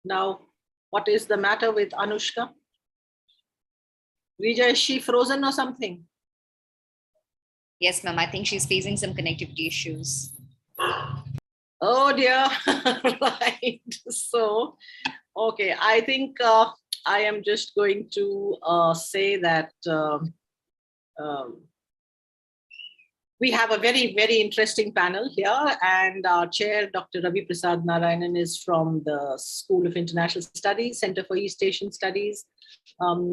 Now, what is the matter with Anushka? Rija, is she frozen or something? Yes, ma'am. I think she's facing some connectivity issues. Oh dear. Right. So, okay, I think I am just going to say that we have a very, very interesting panel here, and our chair, Dr. Ravi Prasad Narayanan, is from the School of International Studies, Center for East Asian Studies.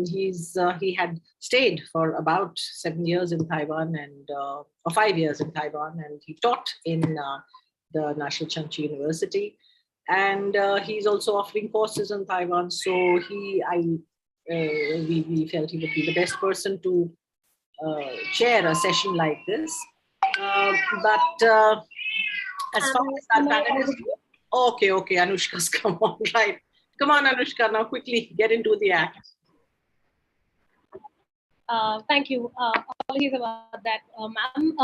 He had stayed for about 7 years in Taiwan or 5 years in Taiwan, and he taught in the National Chengchi University. And he's also offering courses in Taiwan. So we felt he would be the best person to chair a session like this. But as far as our panel is, okay, Anushka's come on, right? Come on, Anushka, now quickly get into the act. Thank you. Apologies about that, ma'am.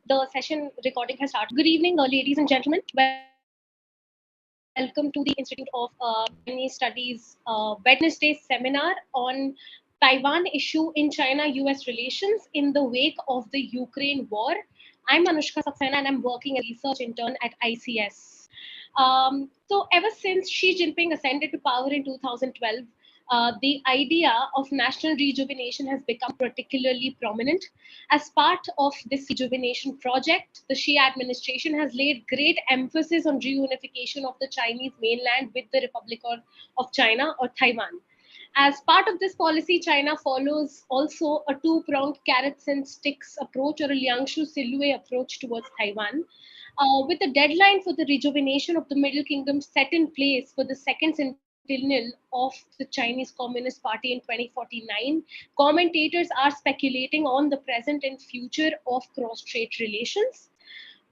The session recording has started. Good evening, ladies and gentlemen. Welcome to the Institute of Chinese Studies Wednesday seminar on Taiwan issue in China-US relations in the wake of the Ukraine war. I'm Anushka Saxena and I'm working as a research intern at ICS. So ever since Xi Jinping ascended to power in 2012, the idea of national rejuvenation has become particularly prominent. As part of this rejuvenation project, the Xi administration has laid great emphasis on reunification of the Chinese mainland with the Republic of China or Taiwan. As part of this policy, China follows also a two-pronged carrots and sticks approach, or a Liangshu Silhouette approach towards Taiwan. With the deadline for the rejuvenation of the Middle Kingdom set in place for the second centennial of the Chinese Communist Party in 2049, commentators are speculating on the present and future of cross-strait relations.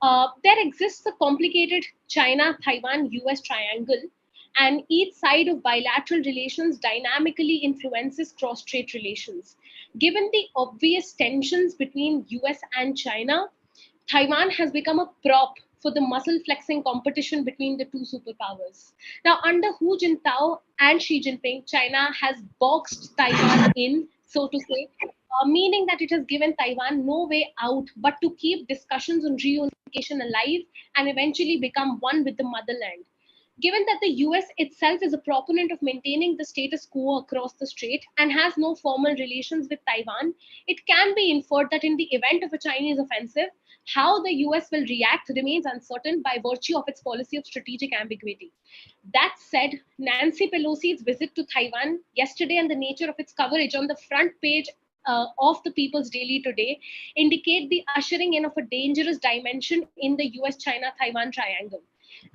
There exists a complicated China-Taiwan-US triangle, and each side of bilateral relations dynamically influences cross-strait relations. Given the obvious tensions between US and China, Taiwan has become a prop for the muscle flexing competition between the two superpowers. Now, under Hu Jintao and Xi Jinping, China has boxed Taiwan in, so to say, meaning that it has given Taiwan no way out but to keep discussions on reunification alive and eventually become one with the motherland. Given that the US itself is a proponent of maintaining the status quo across the strait and has no formal relations with Taiwan, it can be inferred that in the event of a Chinese offensive, how the US will react remains uncertain by virtue of its policy of strategic ambiguity. That said, Nancy Pelosi's visit to Taiwan yesterday and the nature of its coverage on the front page of the People's Daily today indicate the ushering in of a dangerous dimension in the US-China-Taiwan triangle.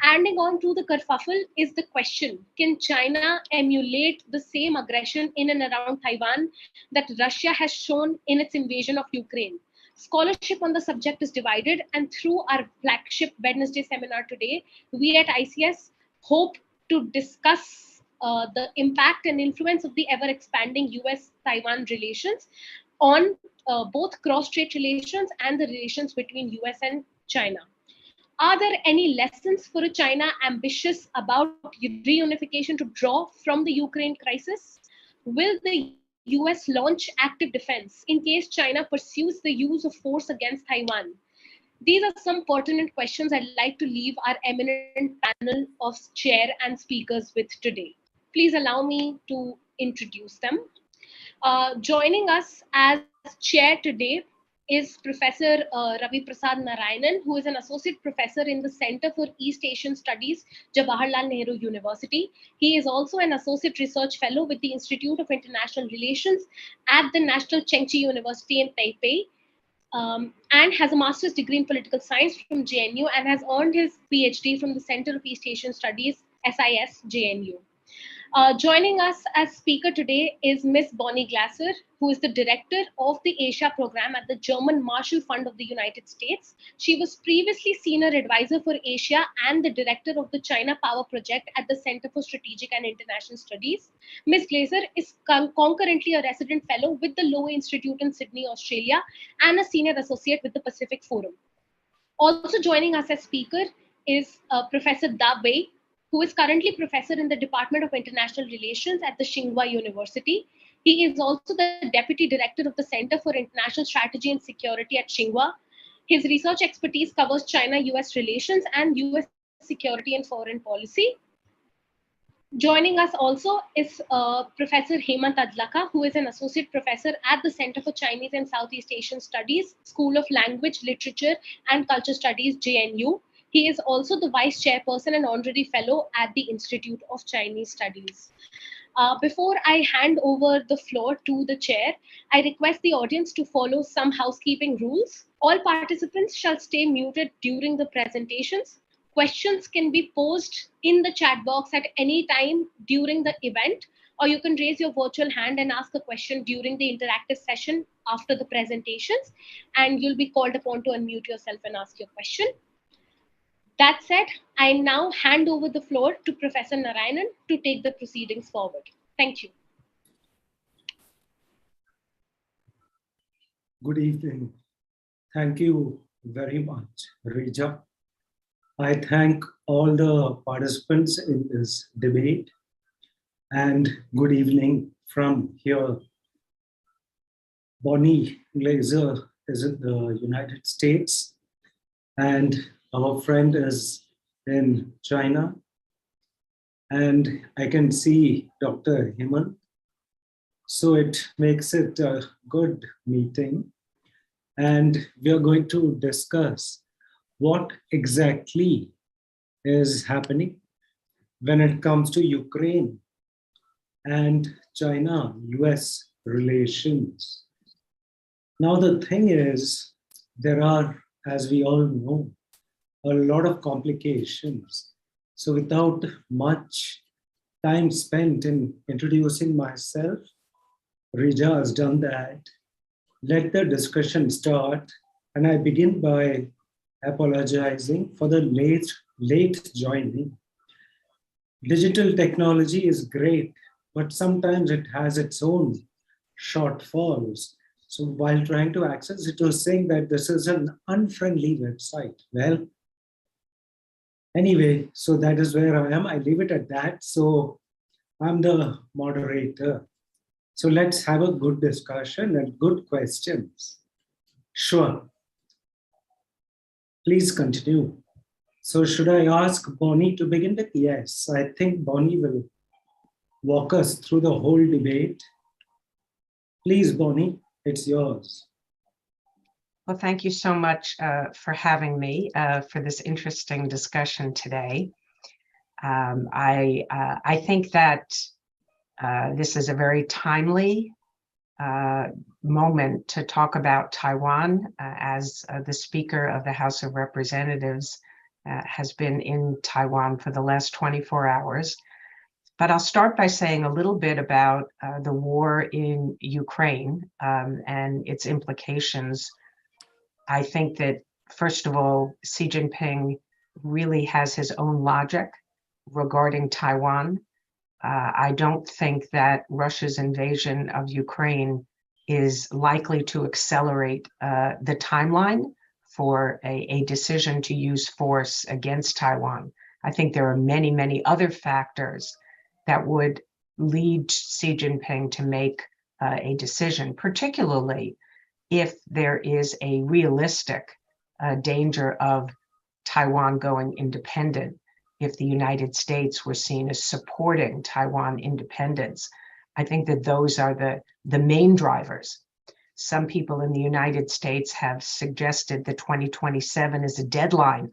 Adding on to the kerfuffle is the question, can China emulate the same aggression in and around Taiwan that Russia has shown in its invasion of Ukraine? Scholarship on the subject is divided, and through our flagship Wednesday seminar today, we at ICS hope to discuss the impact and influence of the ever-expanding US-Taiwan relations on both cross-strait relations and the relations between US and China. Are there any lessons for a China ambitious about reunification to draw from the Ukraine crisis? Will the US launch active defense in case China pursues the use of force against Taiwan? These are some pertinent questions I'd like to leave our eminent panel of chair and speakers with today. Please allow me to introduce them. Joining us as chair today is Professor Ravi Prasad Narayanan, who is an associate professor in the Center for East Asian Studies, Jawaharlal Nehru University. He is also an associate research fellow with the Institute of International Relations at the National Chengchi University in Taipei, and has a master's degree in political science from JNU and has earned his PhD from the Center of East Asian Studies, SIS, JNU. Joining us as speaker today is Ms. Bonnie Glasser, who is the director of the Asia program at the German Marshall Fund of the United States. She was previously senior advisor for Asia and the director of the China Power Project at the Center for Strategic and International Studies. Ms. Glaser is concurrently a resident fellow with the Lowy Institute in Sydney, Australia, and a senior associate with the Pacific Forum. Also joining us as speaker is Professor Da Wei, who is currently professor in the Department of International Relations at the Tsinghua University. He is also the deputy director of the Center for International Strategy and Security at Tsinghua. His research expertise covers China-US relations and US security and foreign policy. Joining us also is Professor Hemant Adlaka, who is an associate professor at the Center for Chinese and Southeast Asian Studies, School of Language, Literature and Culture Studies, JNU. He is also the vice chairperson and honorary fellow at the Institute of Chinese Studies. Before I hand over the floor to the chair, I request the audience to follow some housekeeping rules. All participants shall stay muted during the presentations. Questions can be posed in the chat box at any time during the event, or you can raise your virtual hand and ask a question during the interactive session after the presentations, and you'll be called upon to unmute yourself and ask your question. That said, I now hand over the floor to Professor Narayanan to take the proceedings forward. Thank you. Good evening. Thank you very much, Rija. I thank all the participants in this debate, and good evening from here. Bonnie Glazer is in the United States, and our friend is in China. And I can see Dr. Hemant. So it makes it a good meeting. And we are going to discuss what exactly is happening when it comes to Ukraine and China-US relations. Now, the thing is, there are, as we all know, a lot of complications. So without much time spent in introducing myself, Rija has done that. Let the discussion start. And I begin by apologizing for the late joining. Digital technology is great, but sometimes it has its own shortfalls. So while trying to access, it was saying that this is an unfriendly website. Well, anyway, so that is where I am. I leave it at that. So I'm the moderator. So let's have a good discussion and good questions. Sure. Please continue. So should I ask Bonnie to begin with? Yes, I think Bonnie will walk us through the whole debate. Please, Bonnie, it's yours. Well, thank you so much for having me for this interesting discussion today. I think that this is a very timely moment to talk about Taiwan, as the Speaker of the House of Representatives has been in Taiwan for the last 24 hours. But I'll start by saying a little bit about the war in Ukraine and its implications. I think that, first of all, Xi Jinping really has his own logic regarding Taiwan. I don't think that Russia's invasion of Ukraine is likely to accelerate the timeline for a decision to use force against Taiwan. I think there are many, many other factors that would lead Xi Jinping to make a decision, particularly if there is a realistic danger of Taiwan going independent. If the United States were seen as supporting Taiwan independence, I think that those are the main drivers. Some people in the United States have suggested that 2027 is a deadline,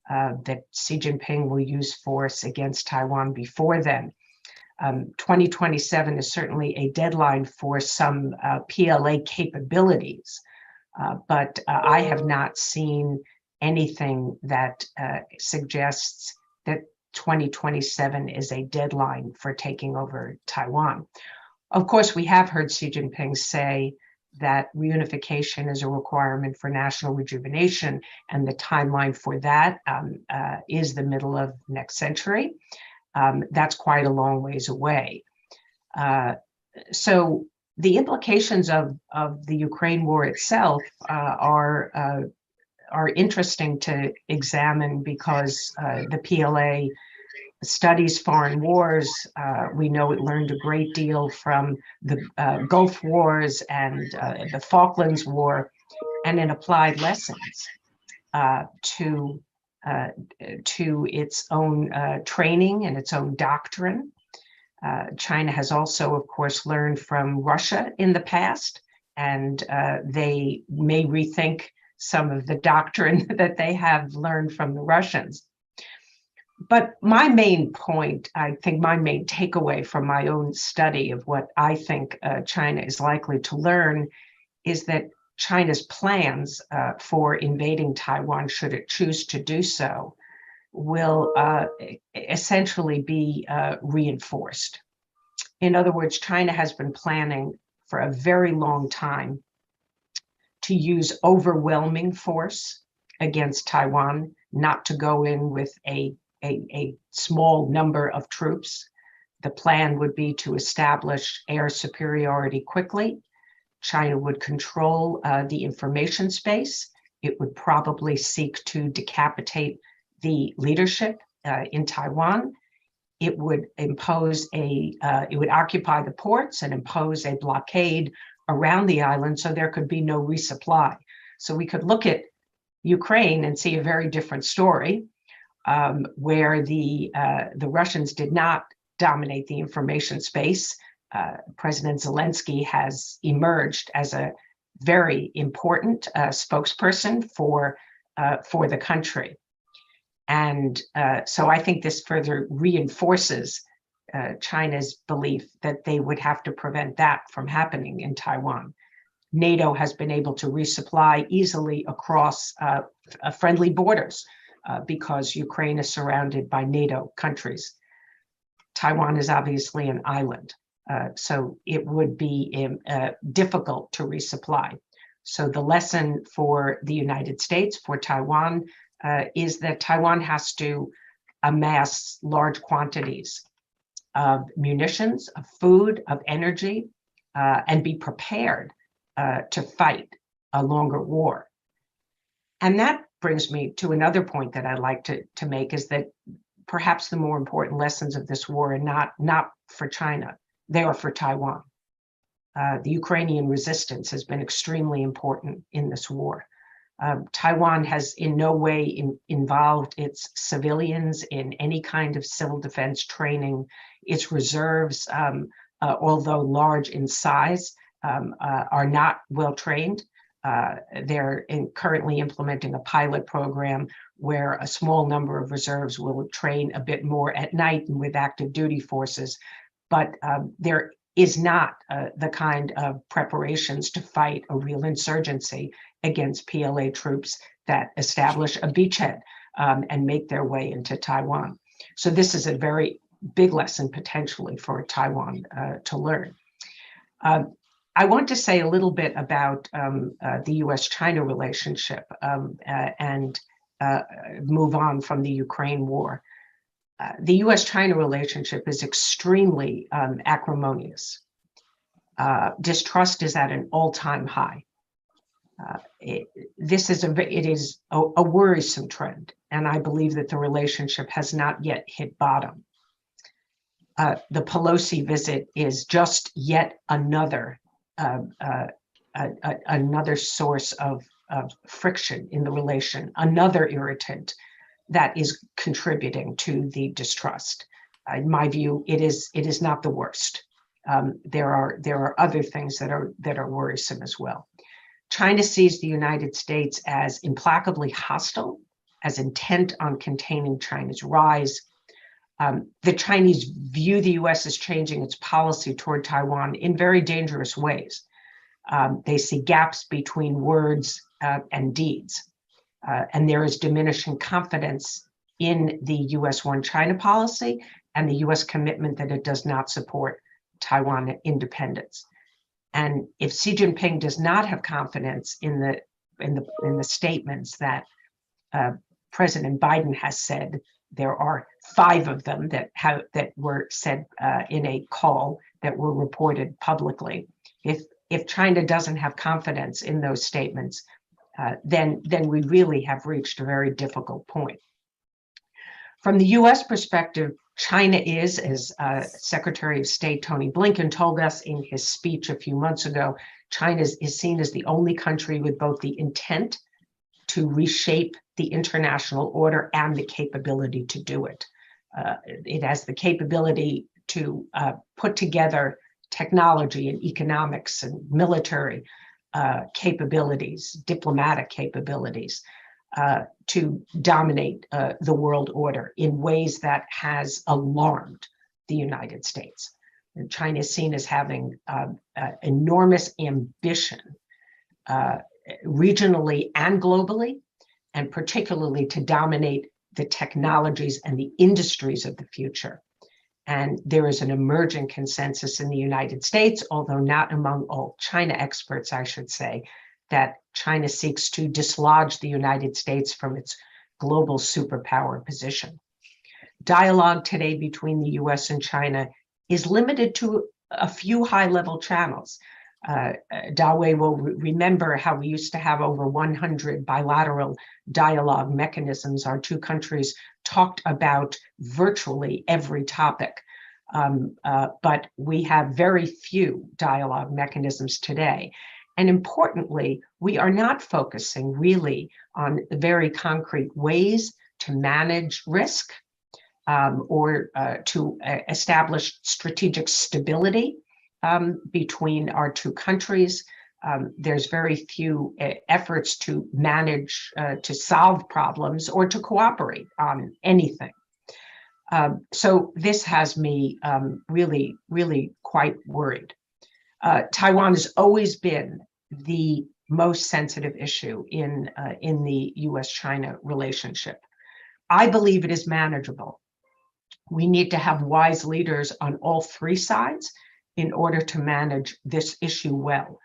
that Xi Jinping will use force against Taiwan before then. 2027 is certainly a deadline for some PLA capabilities, but I have not seen anything that suggests that 2027 is a deadline for taking over Taiwan. Of course, we have heard Xi Jinping say that reunification is a requirement for national rejuvenation, and the timeline for that is the middle of next century. That's quite a long ways away. So the implications of the Ukraine war itself are are interesting to examine because the PLA studies foreign wars. We know it learned a great deal from the Gulf Wars and the Falklands War, and it applied lessons to its own training and its own doctrine. China has also, of course, learned from Russia in the past, and they may rethink some of the doctrine that they have learned from the Russians. But my main point, I think my main takeaway from my own study of what I think China is likely to learn is that China's plans for invading Taiwan, should it choose to do so, will essentially be reinforced. In other words, China has been planning for a very long time to use overwhelming force against Taiwan, not to go in with a small number of troops. The plan would be to establish air superiority quickly. China would control the information space. It would probably seek to decapitate the leadership in Taiwan. It would impose it would occupy the ports and impose a blockade around the island so there could be no resupply. So we could look at Ukraine and see a very different story, where the Russians did not dominate the information space. President Zelensky has emerged as a very important spokesperson for the country. And so I think this further reinforces China's belief that they would have to prevent that from happening in Taiwan. NATO has been able to resupply easily across friendly borders because Ukraine is surrounded by NATO countries. Taiwan is obviously an island, so it would be difficult to resupply. So the lesson for the United States, for Taiwan, is that Taiwan has to amass large quantities of munitions, of food, of energy, and be prepared to fight a longer war. And that brings me to another point that I'd like to make, is that perhaps the more important lessons of this war are not for China, they are for Taiwan. The Ukrainian resistance has been extremely important in this war. Taiwan has in no way involved its civilians in any kind of civil defense training. Its reserves, although large in size, are not well trained. They're currently implementing a pilot program where a small number of reserves will train a bit more at night and with active duty forces. But there is not the kind of preparations to fight a real insurgency against PLA troops that establish a beachhead and make their way into Taiwan. So this is a very big lesson potentially for Taiwan to learn. I want to say a little bit about the US-China relationship and move on from the Ukraine war. The US-China relationship is extremely acrimonious. Distrust is at an all-time high. It is a worrisome trend, and I believe that the relationship has not yet hit bottom. The Pelosi visit is just yet another source of friction in the relation, another irritant that is contributing to the distrust. In my view, it is not the worst. There are other things that are worrisome as well. China sees the United States as implacably hostile, as intent on containing China's rise. The Chinese view the US as changing its policy toward Taiwan in very dangerous ways. They see gaps between words and deeds. And there is diminishing confidence in the US One China policy and the US commitment that it does not support Taiwan independence. And if Xi Jinping does not have confidence in the statements that President Biden has said, there are 5 of them that were said in a call that were reported publicly. If China doesn't have confidence in those statements, then we really have reached a very difficult point. From the US perspective, China is, as Secretary of State Tony Blinken told us in his speech a few months ago, China is seen as the only country with both the intent to reshape the international order and the capability to do it. It has the capability to put together technology and economics and military capabilities, diplomatic capabilities, to dominate the world order in ways that has alarmed the United States. And China is seen as having enormous ambition regionally and globally, and particularly to dominate the technologies and the industries of the future. And there is an emerging consensus in the United States, although not among all China experts, I should say, that China seeks to dislodge the United States from its global superpower position. Dialogue today between the US and China is limited to a few high-level channels. Dawei will remember how we used to have over 100 bilateral dialogue mechanisms. Our two countries talked about virtually every topic, but we have very few dialogue mechanisms today. And importantly, we are not focusing really on very concrete ways to manage risk or to establish strategic stability between our two countries. There's very few efforts to manage, to solve problems or to cooperate on anything. So this has me really, really quite worried. Taiwan has always been the most sensitive issue in the US-China relationship. I believe it is manageable. We need to have wise leaders on all three sides in order to manage this issue well.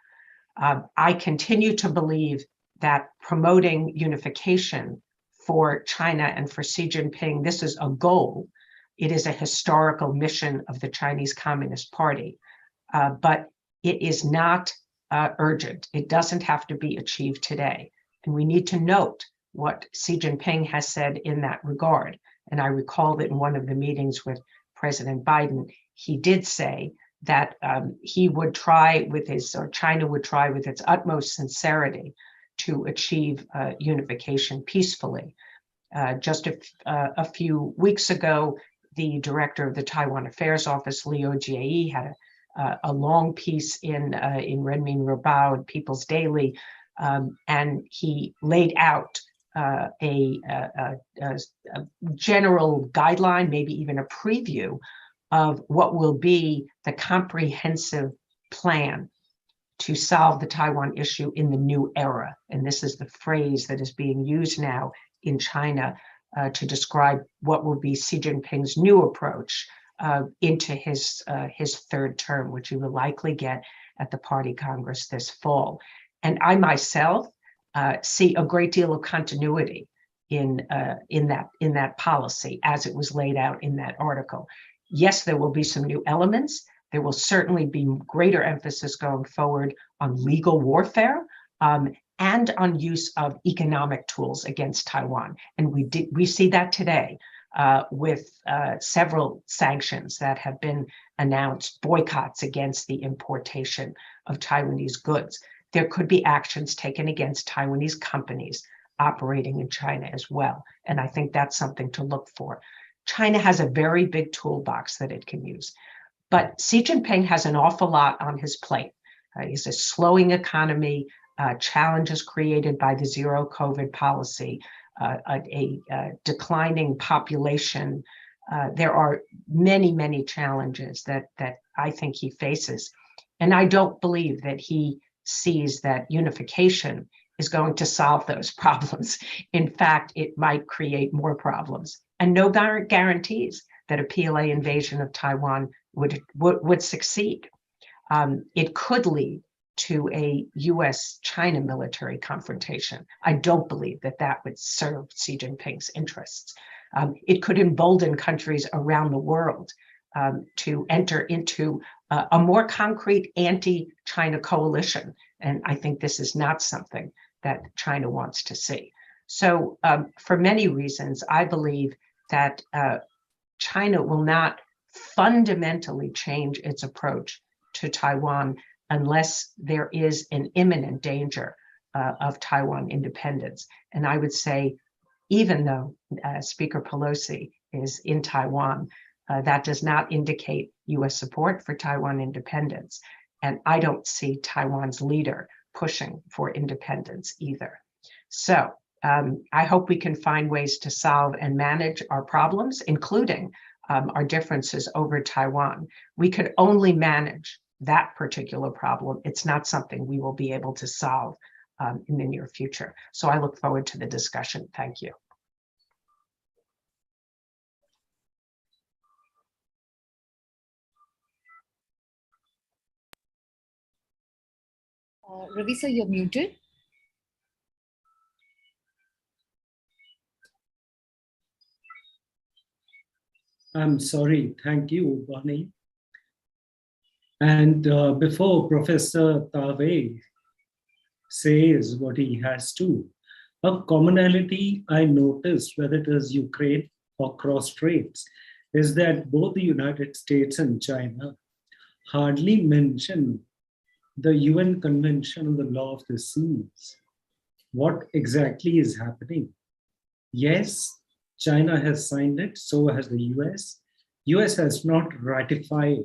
I continue to believe that promoting unification for China and for Xi Jinping, this is a goal. It is a historical mission of the Chinese Communist Party, but it is not urgent. It doesn't have to be achieved today. And we need to note what Xi Jinping has said in that regard. And I recall that in one of the meetings with President Biden, he did say that he would try with his, or China would try with its utmost sincerity to achieve unification peacefully. Just a few weeks ago, the director of the Taiwan Affairs Office, Liu Jie, had a long piece in Renmin Ribao and People's Daily, and he laid out a general guideline, maybe even a preview of what will be the comprehensive plan to solve the Taiwan issue in the new era. And this is the phrase that is being used now in China to describe what will be Xi Jinping's new approach into his third term, which he will likely get at the Party Congress this fall. And I myself see a great deal of continuity in that policy as it was laid out in that article. Yes, there will be some new elements. There will certainly be greater emphasis going forward on legal warfare and on use of economic tools against Taiwan. And we see that today with several sanctions that have been announced, boycotts against the importation of Taiwanese goods. There could be actions taken against Taiwanese companies operating in China as well. And I think that's something to look for. China has a very big toolbox that it can use. But Xi Jinping has an awful lot on his plate. He's a slowing economy, challenges created by the zero COVID policy, a declining population. There are many, many challenges that I think he faces. And I don't believe that he sees that unification is going to solve those problems. In fact, it might create more problems. And no guarantees that a PLA invasion of Taiwan would succeed. It could lead to a US-China military confrontation. I don't believe that that would serve Xi Jinping's interests. It could embolden countries around the world to enter into a more concrete anti-China coalition. And I think this is not something that China wants to see. So for many reasons, I believe that China will not fundamentally change its approach to Taiwan unless there is an imminent danger of Taiwan independence. And I would say, even though Speaker Pelosi is in Taiwan, that does not indicate US support for Taiwan independence. And I don't see Taiwan's leader pushing for independence either. So I hope we can find ways to solve and manage our problems, including our differences over Taiwan. We could only manage that particular problem. It's not something we will be able to solve in the near future. So I look forward to the discussion. Thank you. Ravi, sir, you're muted. I'm sorry. Thank you, Bonnie. And before Professor Tave says what he has to, a commonality I noticed, whether it is Ukraine or cross straits, is that both the United States and China hardly mention the UN Convention on the Law of the Seas. What exactly is happening? Yes, China has signed it, so has the US. US has not ratified.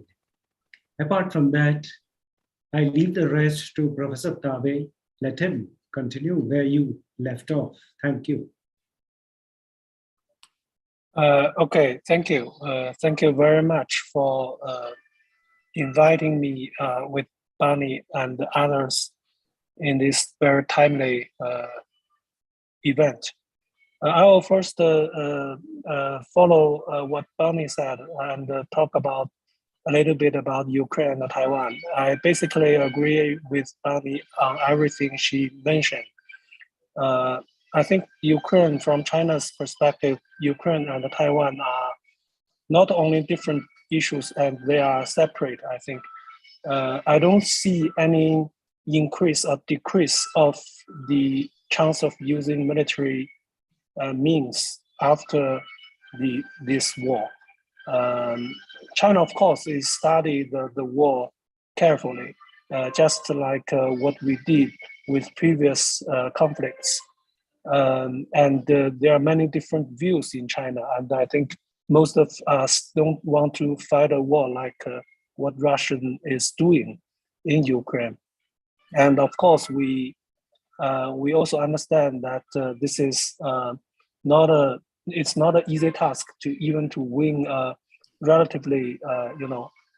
Apart from that, I leave the rest to Professor Tabe. Let him continue where you left off. Thank you. Okay, thank you. Thank you very much for inviting me with Bonnie and others in this very timely event. I will first follow what Bonnie said and talk about a little bit about Ukraine and Taiwan. I basically agree with Bonnie on everything she mentioned. I think Ukraine, from China's perspective, Ukraine and Taiwan are not only different issues and they are separate, I think. I don't see any increase or decrease of the chance of using military means after this war. China, of course, is studying the war carefully, just like what we did with previous conflicts. And there are many different views in China, and I think most of us don't want to fight a war like what Russia is doing in Ukraine. And of course, we also understand that this is it's not an easy task to win relatively,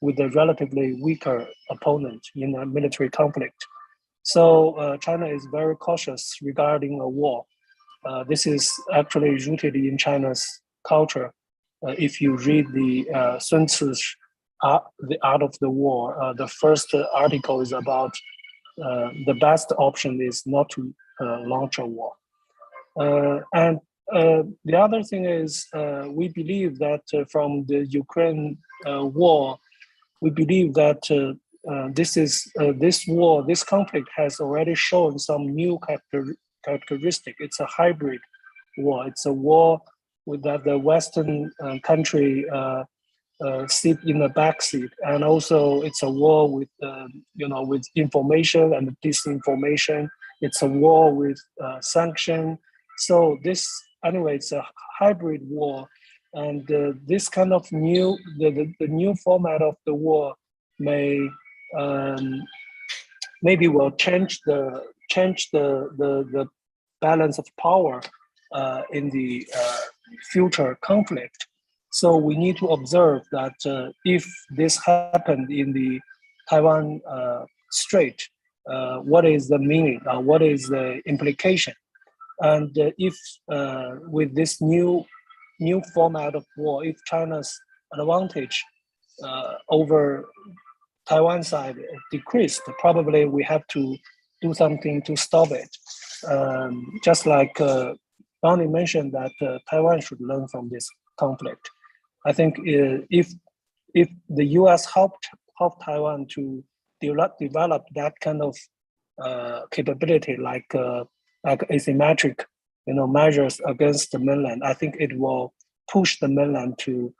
with a relatively weaker opponent in a military conflict. So China is very cautious regarding a war. This is actually rooted in China's culture. If you read the Sun Tzu's The Art of the War, the first article is about the best option is not to launch a war. And the other thing is, we believe that from the Ukraine war, we believe that this conflict has already shown some new characteristic. It's a hybrid war. It's a war with that the Western country sit in the backseat, and also it's a war with with information and disinformation. It's a war with sanction. So this, anyway, it's a hybrid war, and this kind of new the new format of the war may maybe will change the balance of power in the future conflict. So we need to observe that if this happened in the Taiwan Strait, what is the meaning? What is the implication? And if with this new format of war, if China's advantage over Taiwan side decreased, probably we have to do something to stop it. Just like Bonnie mentioned that Taiwan should learn from this conflict. I think if the U.S. helped Taiwan to develop that kind of capability, like like asymmetric, measures against the mainland, I think it will push the mainland to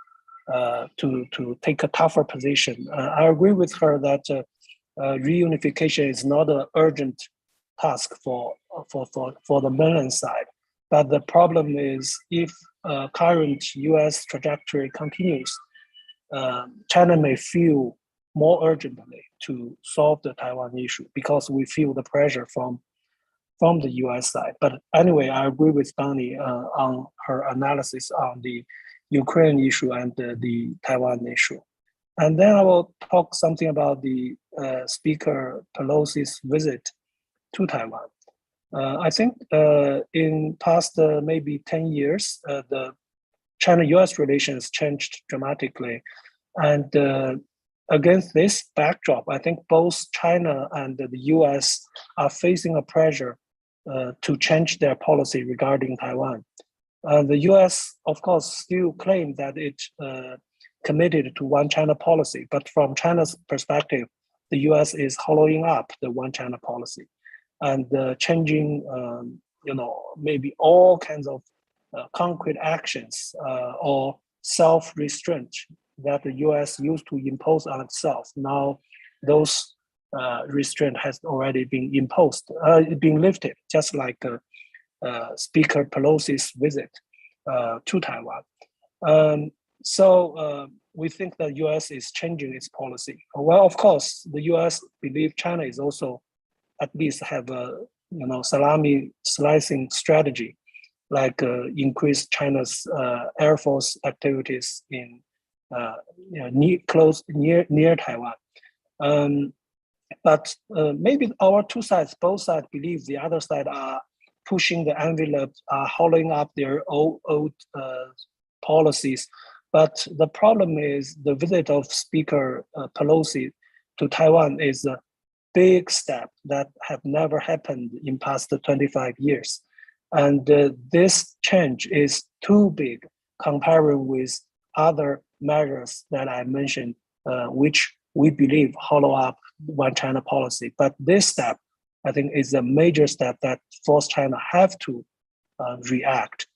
take a tougher position. I agree with her that reunification is not an urgent task for the mainland side. But the problem is if current U.S. trajectory continues, China may feel more urgently to solve the Taiwan issue because we feel the pressure from the U.S. side. But anyway, I agree with Bonnie on her analysis on the Ukraine issue and the Taiwan issue. And then I will talk something about the Speaker Pelosi's visit to Taiwan. I think in past maybe 10 years, the China-US relations changed dramatically. And against this backdrop, I think both China and the US are facing a pressure to change their policy regarding Taiwan. The US, of course, still claim that it committed to one China policy, but from China's perspective, the US is hollowing up the one China policy and changing, maybe all kinds of concrete actions or self-restraint that the US used to impose on itself. Now, those restraint has already been imposed, being lifted, just like Speaker Pelosi's visit to Taiwan. So we think that US is changing its policy. Well, of course, the US believe China is also at least have a salami slicing strategy, like increase China's Air Force activities in near Taiwan. But maybe our two sides, both sides believe the other side are pushing the envelope, are hollowing up their old policies. But the problem is the visit of Speaker Pelosi to Taiwan is a big step that have never happened in past 25 years. And this change is too big comparing with other measures that I mentioned, which we believe hollow up one China policy. But this step, I think, is a major step that forced China have to react.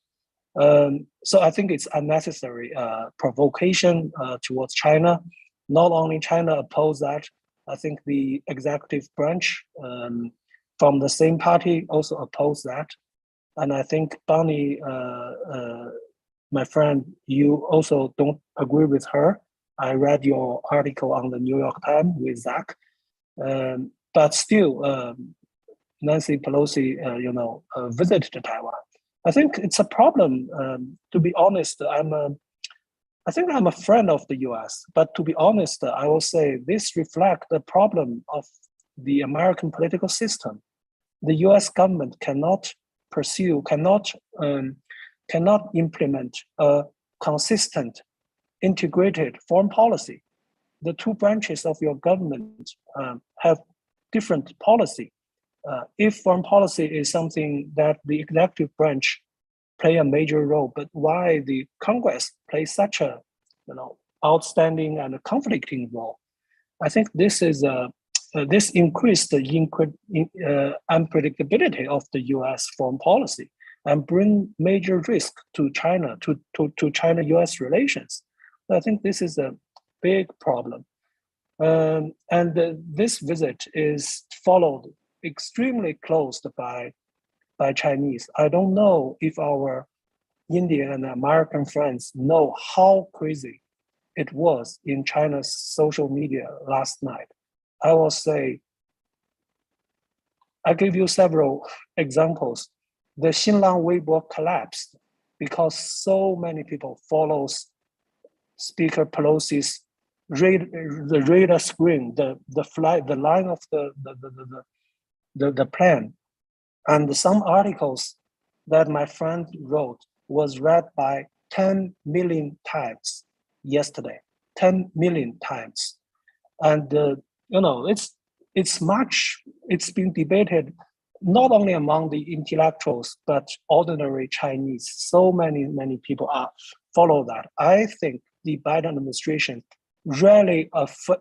So I think it's unnecessary provocation towards China. Not only China oppose that, I think the executive branch from the same party also oppose that. And I think Bonnie, my friend, you also don't agree with her. I read your article on the New York Times with Zach. But still, Nancy Pelosi, visited Taiwan. I think it's a problem. To be honest, I think I'm a friend of the U.S. But to be honest, I will say this reflects the problem of the American political system. The U.S. government cannot implement a consistent, integrated foreign policy. The two branches of your government have different policy. If foreign policy is something that the executive branch play a major role, but why the Congress plays such a outstanding and conflicting role? I think this is this increased the unpredictability of the U.S. foreign policy and bring major risk to China, to China-U.S. relations. I think this is a big problem. And this visit is followed extremely close by Chinese. I don't know if our Indian and American friends know how crazy it was in China's social media last night. I will say, I give you several examples. The Xinlang Weibo collapsed because so many people follows Speaker Pelosi's the radar screen, the line of the plan. And some articles that my friend wrote was read by 10 million times yesterday, 10 million times. And, it's been debated not only among the intellectuals, but ordinary Chinese. So many people follow that. I think the Biden administration really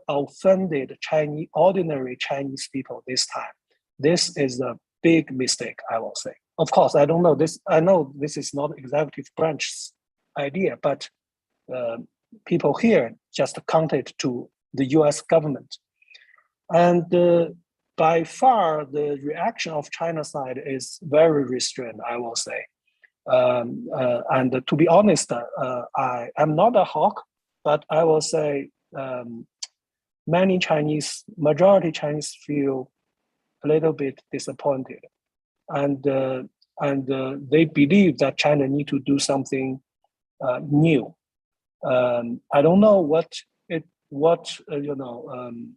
offended ordinary Chinese people this time. This is big mistake, I will say. Of course, I don't know this. I know this is not executive branch's idea, but people here just counted to the U.S. government, and by far the reaction of China side is very restrained, I will say. And to be honest, I am not a hawk, but I will say majority Chinese feel a little bit disappointed, and they believe that China need to do something new. I don't know what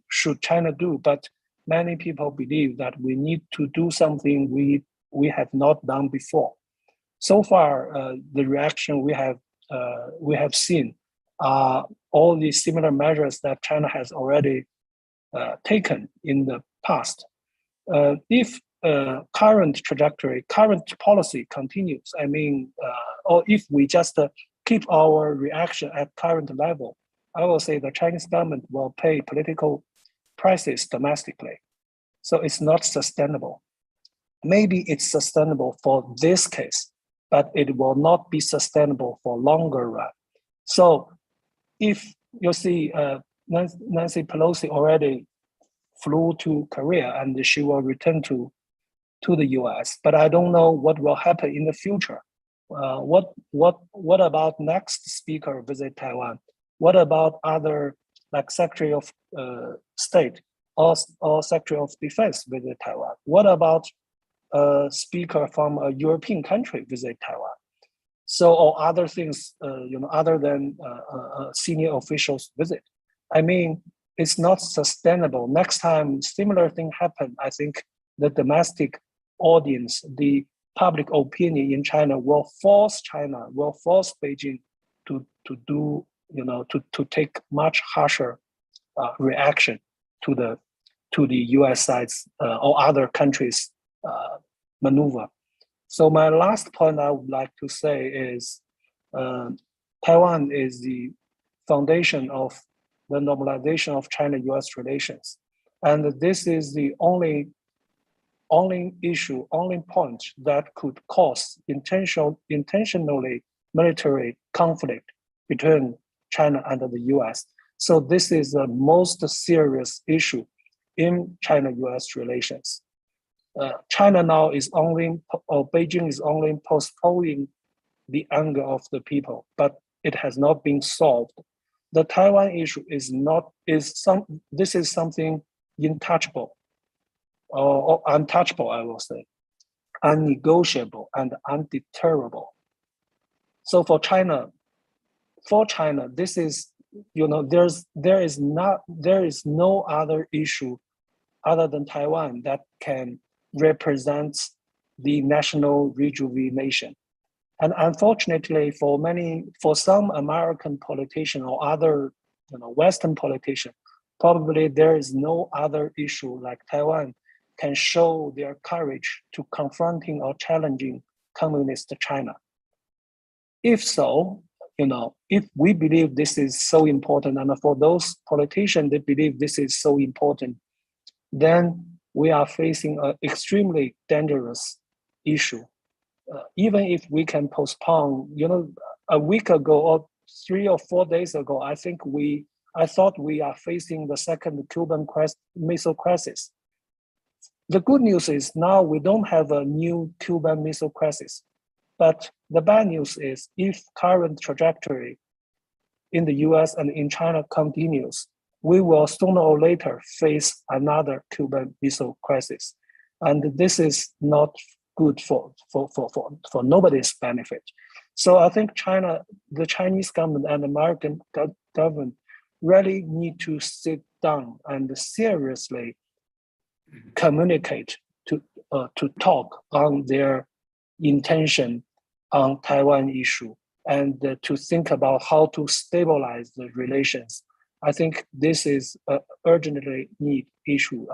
should China do, but many people believe that we need to do something we have not done before. So far, the reaction we have seen are all the similar measures that China has already taken in the past. If current trajectory, current policy continues, I mean, or if we just keep our reaction at current level, I will say the Chinese government will pay political prices domestically. So it's not sustainable. Maybe it's sustainable for this case, but it will not be sustainable for longer run. So if you see Nancy Pelosi already flew to Korea and she will return to the US, but I don't know what will happen in the future. What about next speaker visit Taiwan? What about other, like Secretary of State or Secretary of Defense visit Taiwan? What about a speaker from a European country visit Taiwan? So, or other things, other than senior officials visit. I mean, it's not sustainable. Next time similar thing happen, I think the domestic audience, the public opinion in China will force Beijing to do, to take much harsher reaction to the U.S. side's or other countries' maneuver. So my last point I would like to say is Taiwan is the foundation of the normalization of China-U.S. relations. And this is the only issue, only point that could cause intentionally military conflict between China and the U.S. So this is the most serious issue in China-U.S. relations. China now is Beijing is only postponing the anger of the people, but it has not been solved. The Taiwan issue this is something untouchable or untouchable, I will say, unnegotiable and undeterrable. So for China, this is, there is no other issue other than Taiwan that can represent the national rejuvenation. And unfortunately, for some American politician or other, Western politician, probably there is no other issue like Taiwan can show their courage to confronting or challenging communist China. If so, if we believe this is so important, and for those politicians that believe this is so important, then we are facing an extremely dangerous issue. Even if we can postpone, a week ago or 3 or 4 days ago, I thought we are facing the second Cuban Missile Crisis. The good news is now we don't have a new Cuban Missile Crisis. But the bad news is if current trajectory in the US and in China continues, we will sooner or later face another Cuban Missile Crisis. And this is not good for nobody's benefit. So I think the Chinese government and American government really need to sit down and seriously communicate to talk on their intention on Taiwan issue and to think about how to stabilize the relations. I think this is an urgently need issue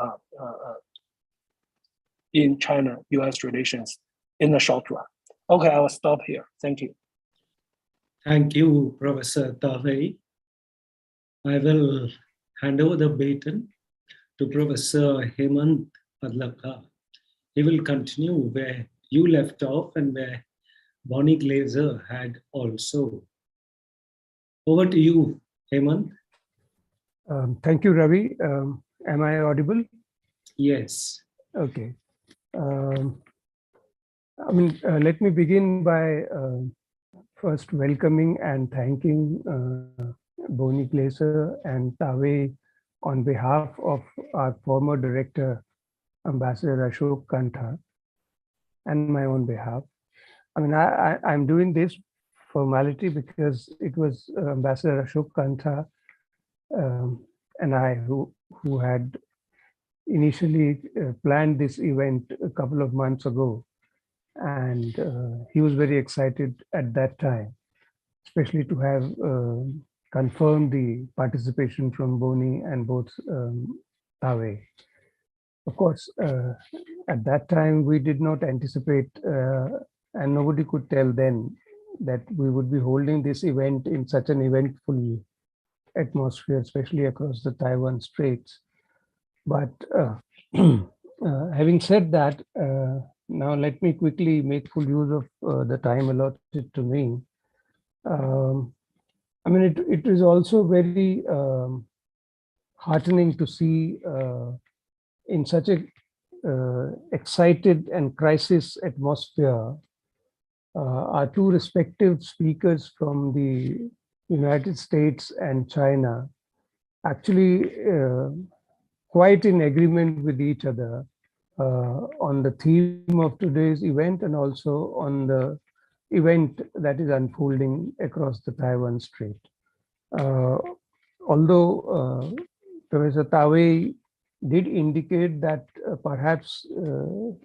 in China-US relations in the short run. Okay, I will stop here. Thank you. Thank you, Professor Tavei. I will hand over the baton to Professor Hemant Padlaka. he will continue where you left off and where Bonnie Glaser had also. Over to you, Hemant. Thank you, Ravi. Am I audible? Yes. Okay. Let me begin by first welcoming and thanking Bonnie Glaser and Tawei on behalf of our former director, Ambassador Ashok Kantha, and my own behalf. I'm doing this formality because it was Ambassador Ashok Kantha and I who had initially planned this event a couple of months ago. And he was very excited at that time, especially to have confirmed the participation from Bonnie and both Tawei. Of course, at that time, we did not anticipate, and nobody could tell then, that we would be holding this event in such an eventful atmosphere, especially across the Taiwan Straits. But having said that, now let me quickly make full use of the time allotted to me. It is also very heartening to see in such a excited and crisis atmosphere, our two respective speakers from the United States and China actually quite in agreement with each other on the theme of today's event and also on the event that is unfolding across the Taiwan Strait. Although Professor Tawei did indicate that perhaps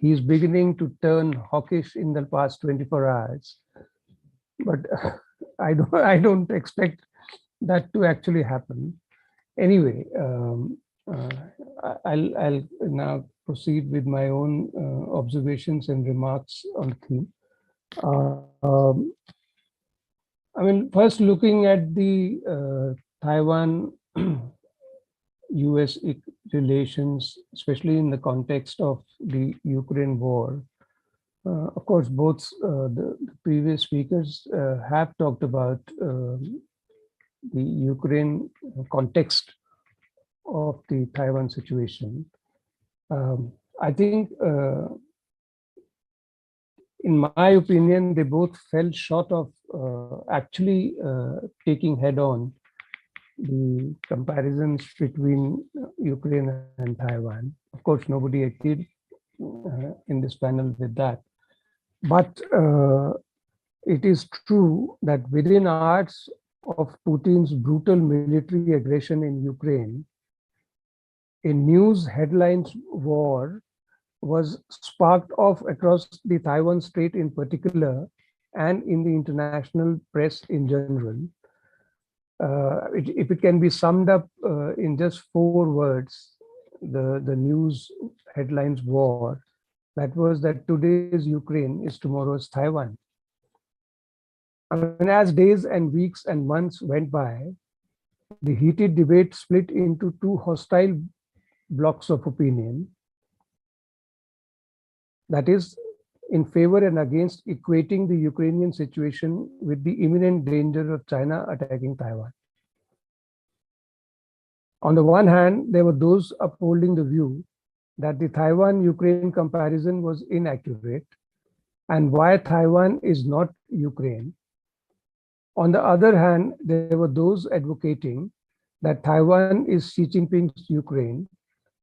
he is beginning to turn hawkish in the past 24 hours, but I don't expect that to actually happen. Anyway, I'll now proceed with my own observations and remarks on the theme. First looking at the Taiwan US relations, especially in the context of the Ukraine war. Of course, both the previous speakers have talked about the Ukraine context of the Taiwan situation. I think, in my opinion, they both fell short of actually taking head-on the comparisons between Ukraine and Taiwan. Of course, nobody agreed in this panel with that. But it is true that within hours of Putin's brutal military aggression in Ukraine, a news headlines war was sparked off across the Taiwan Strait in particular, and in the international press in general. If it can be summed up in just 4 words, the news headlines war, that was that today's Ukraine is tomorrow's Taiwan. As days and weeks and months went by, the heated debate split into 2 hostile blocks of opinion. That is, in favor and against equating the Ukrainian situation with the imminent danger of China attacking Taiwan. On the one hand, there were those upholding the view that the Taiwan-Ukraine comparison was inaccurate and why Taiwan is not Ukraine. On the other hand, there were those advocating that Taiwan is Xi Jinping's Ukraine,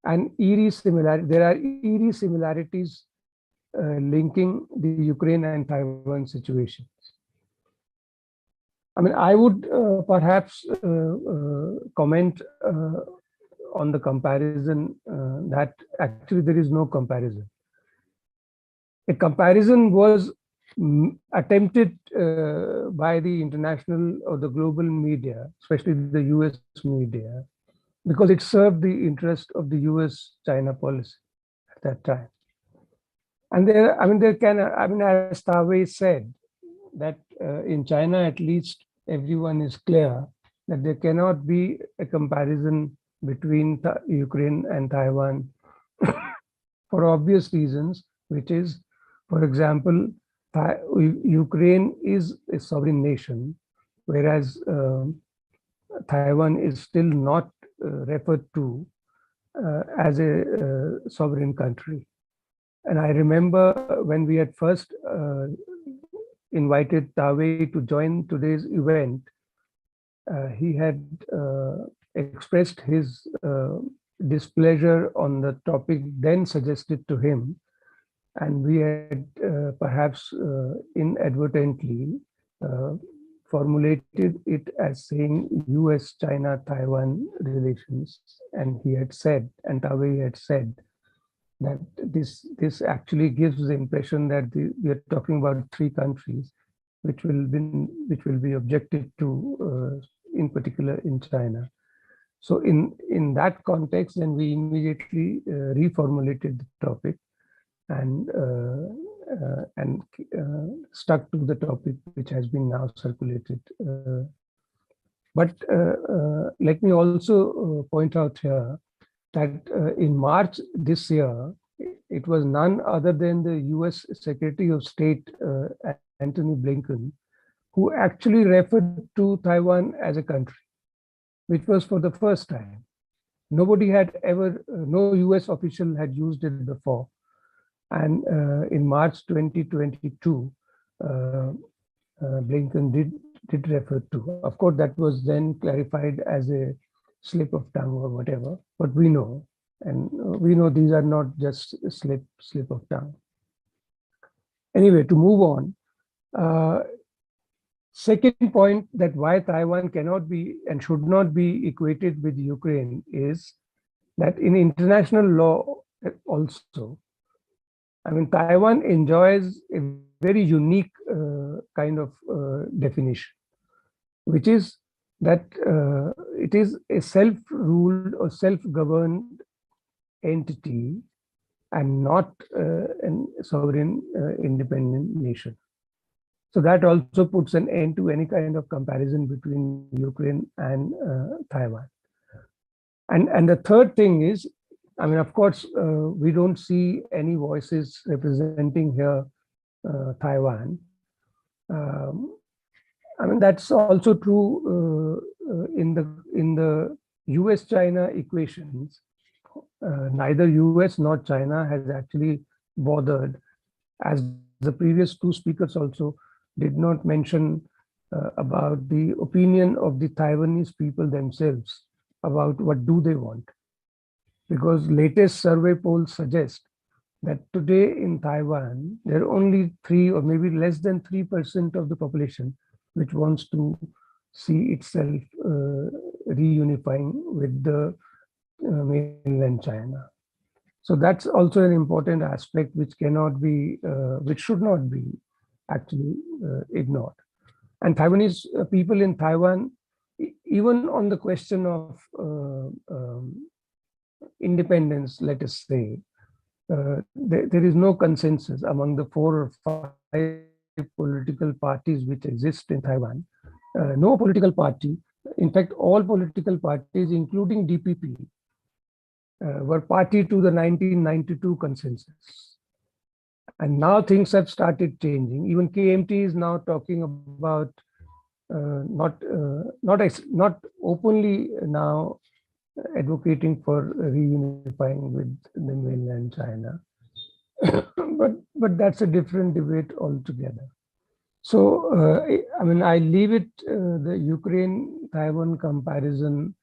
and there are eerie similarities linking the Ukraine and Taiwan situations. I would perhaps comment on the comparison that actually there is no comparison. A comparison was attempted by the international or the global media, especially the US media, because it served the interest of the US-China policy at that time. And as Tawei said, that in China, at least, everyone is clear that there cannot be a comparison between Ukraine and Taiwan for obvious reasons, which is, for example, Ukraine is a sovereign nation, whereas Taiwan is still not referred to as a sovereign country. And I remember when we had first invited Tawei to join today's event, he had expressed his displeasure on the topic then suggested to him. And we had perhaps inadvertently formulated it as saying US-China-Taiwan relations. And he had said, and Tawei had said, that this actually gives the impression that we are talking about three countries, which will be objected to, in particular in China. So in that context, then we immediately reformulated the topic and stuck to the topic which has been now circulated. But let me also point out here that in March this year, it was none other than the US Secretary of State, Antony Blinken, who actually referred to Taiwan as a country, which was for the first time. Nobody had ever, no US official had used it before. And in March 2022, Blinken did refer to. Of course, that was then clarified as a slip of tongue or whatever, but we know, and we know these are not just a slip of tongue. Anyway, to move on, second point that why Taiwan cannot be and should not be equated with Ukraine is that in international law also, I mean, Taiwan enjoys a very unique kind of definition, which is that it is a self-ruled or self-governed entity and not a sovereign independent nation. So that also puts an end to any kind of comparison between Ukraine and Taiwan. And the third thing is, I mean, of course, we don't see any voices representing here Taiwan. I mean, that's also true in the US-China equations. Neither US nor China has actually bothered, as the previous two speakers also did not mention about the opinion of the Taiwanese people themselves about what do they want. Because latest survey polls suggest that today in Taiwan, there are only 3 or maybe less than 3% of the population which wants to see itself reunifying with the mainland China. So that's also an important aspect which cannot be, which should not be actually ignored. And Taiwanese people in Taiwan, even on the question of independence, let us say, there is no consensus among the 4 or 5 political parties which exist in Taiwan. No political party, in fact, all political parties, including DPP, were party to the 1992 consensus. And now things have started changing. Even KMT is now talking about not openly now advocating for reunifying with the mainland China, but that's a different debate altogether. So I mean, I leave it the Ukraine-Taiwan comparison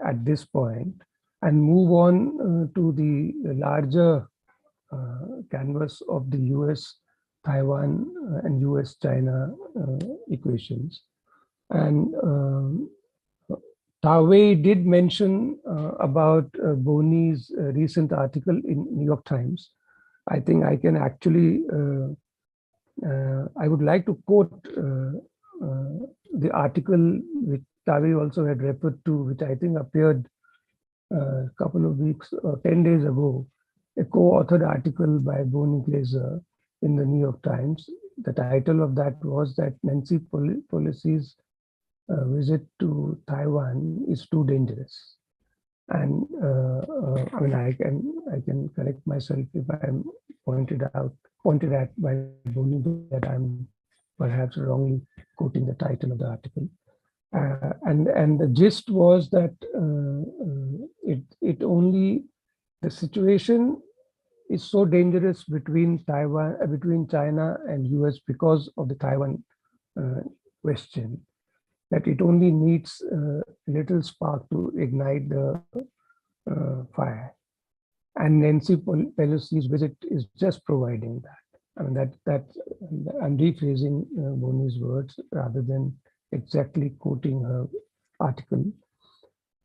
at this point and move on to the larger canvas of the US-Taiwan and US-China equations. And Tawei did mention about Boni's recent article in New York Times. I think I can actually, I would like to quote the article which Tawei also had referred to, which I think appeared a couple of weeks or 10 days ago, a co-authored article by Boni Glaser in the New York Times. The title of that was that Nancy Pelosi's visit to Taiwan is too dangerous. And I mean, I can correct myself if I'm pointed at by Boni that I'm perhaps wrongly quoting the title of the article. And the gist was that it only, the situation is so dangerous between between China and US because of the Taiwan question, that it only needs a little spark to ignite the fire. And Nancy Pelosi's visit is just providing that. I mean, that I'm rephrasing Boni's words rather than exactly quoting her article.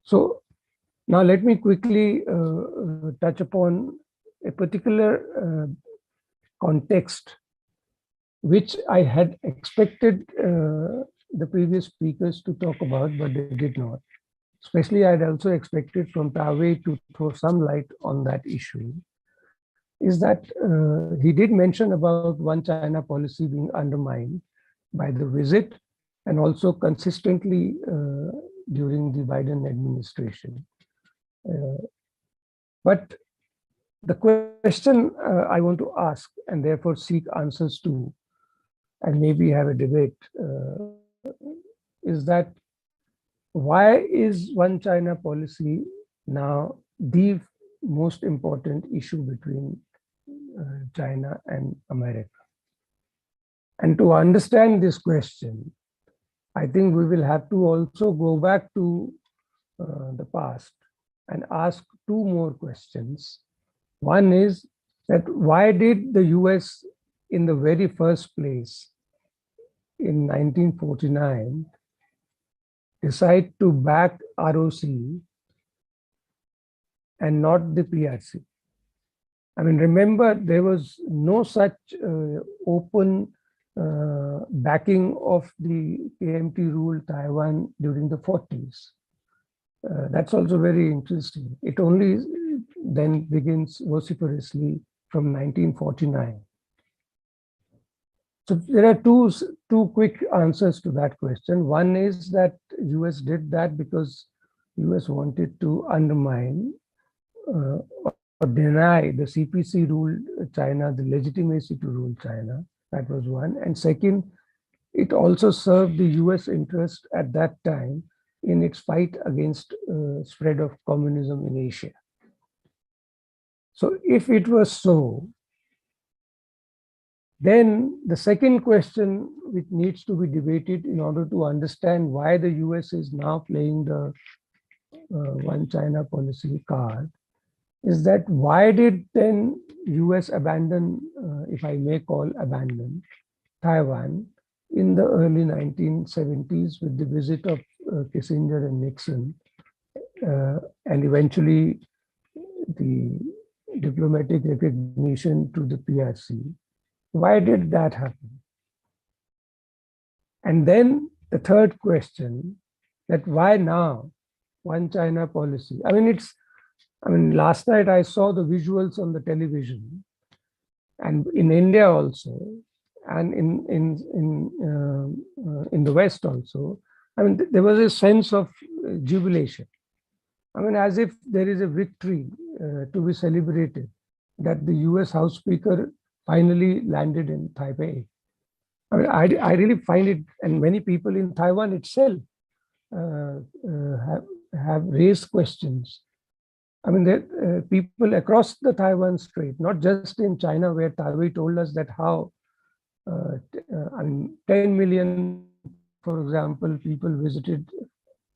So now let me quickly touch upon a particular context which I had expected the previous speakers to talk about, but they did not. Especially, I'd also expected from Tawei to throw some light on that issue, is that he did mention about one China policy being undermined by the visit and also consistently during the Biden administration. But the question I want to ask and therefore seek answers to, and maybe have a debate, is that why is one China policy now the most important issue between China and America? And to understand this question, I think we will have to also go back to the past and ask two more questions. One is that why did the US in the very first place in 1949 decide to back ROC and not the PRC? I mean, remember, there was no such open backing of the KMT rule Taiwan during the 40s. That's also very interesting. It only then begins vociferously from 1949. So there are two quick answers to that question. One is that US did that because US wanted to undermine or deny the CPC ruled China, the legitimacy to rule China. That was one. And second, it also served the US interest at that time in its fight against spread of communism in Asia. So if it was so, then the second question which needs to be debated in order to understand why the US is now playing the one China policy card is that why did then US abandon, if I may call abandon, Taiwan in the early 1970s with the visit of Kissinger and Nixon, and eventually the diplomatic recognition to the PRC? Why did that happen? And then the third question, that why now one China policy? I mean, last night I saw the visuals on the television, and in India also, and in the West also. I mean, there was a sense of jubilation. I mean, as if there is a victory to be celebrated, that the US House Speaker finally landed in Taipei. I mean, I really find it, and many people in Taiwan itself have raised questions. I mean, there people across the Taiwan Strait, not just in China, where Taiwan told us that how 10 million, for example, people visited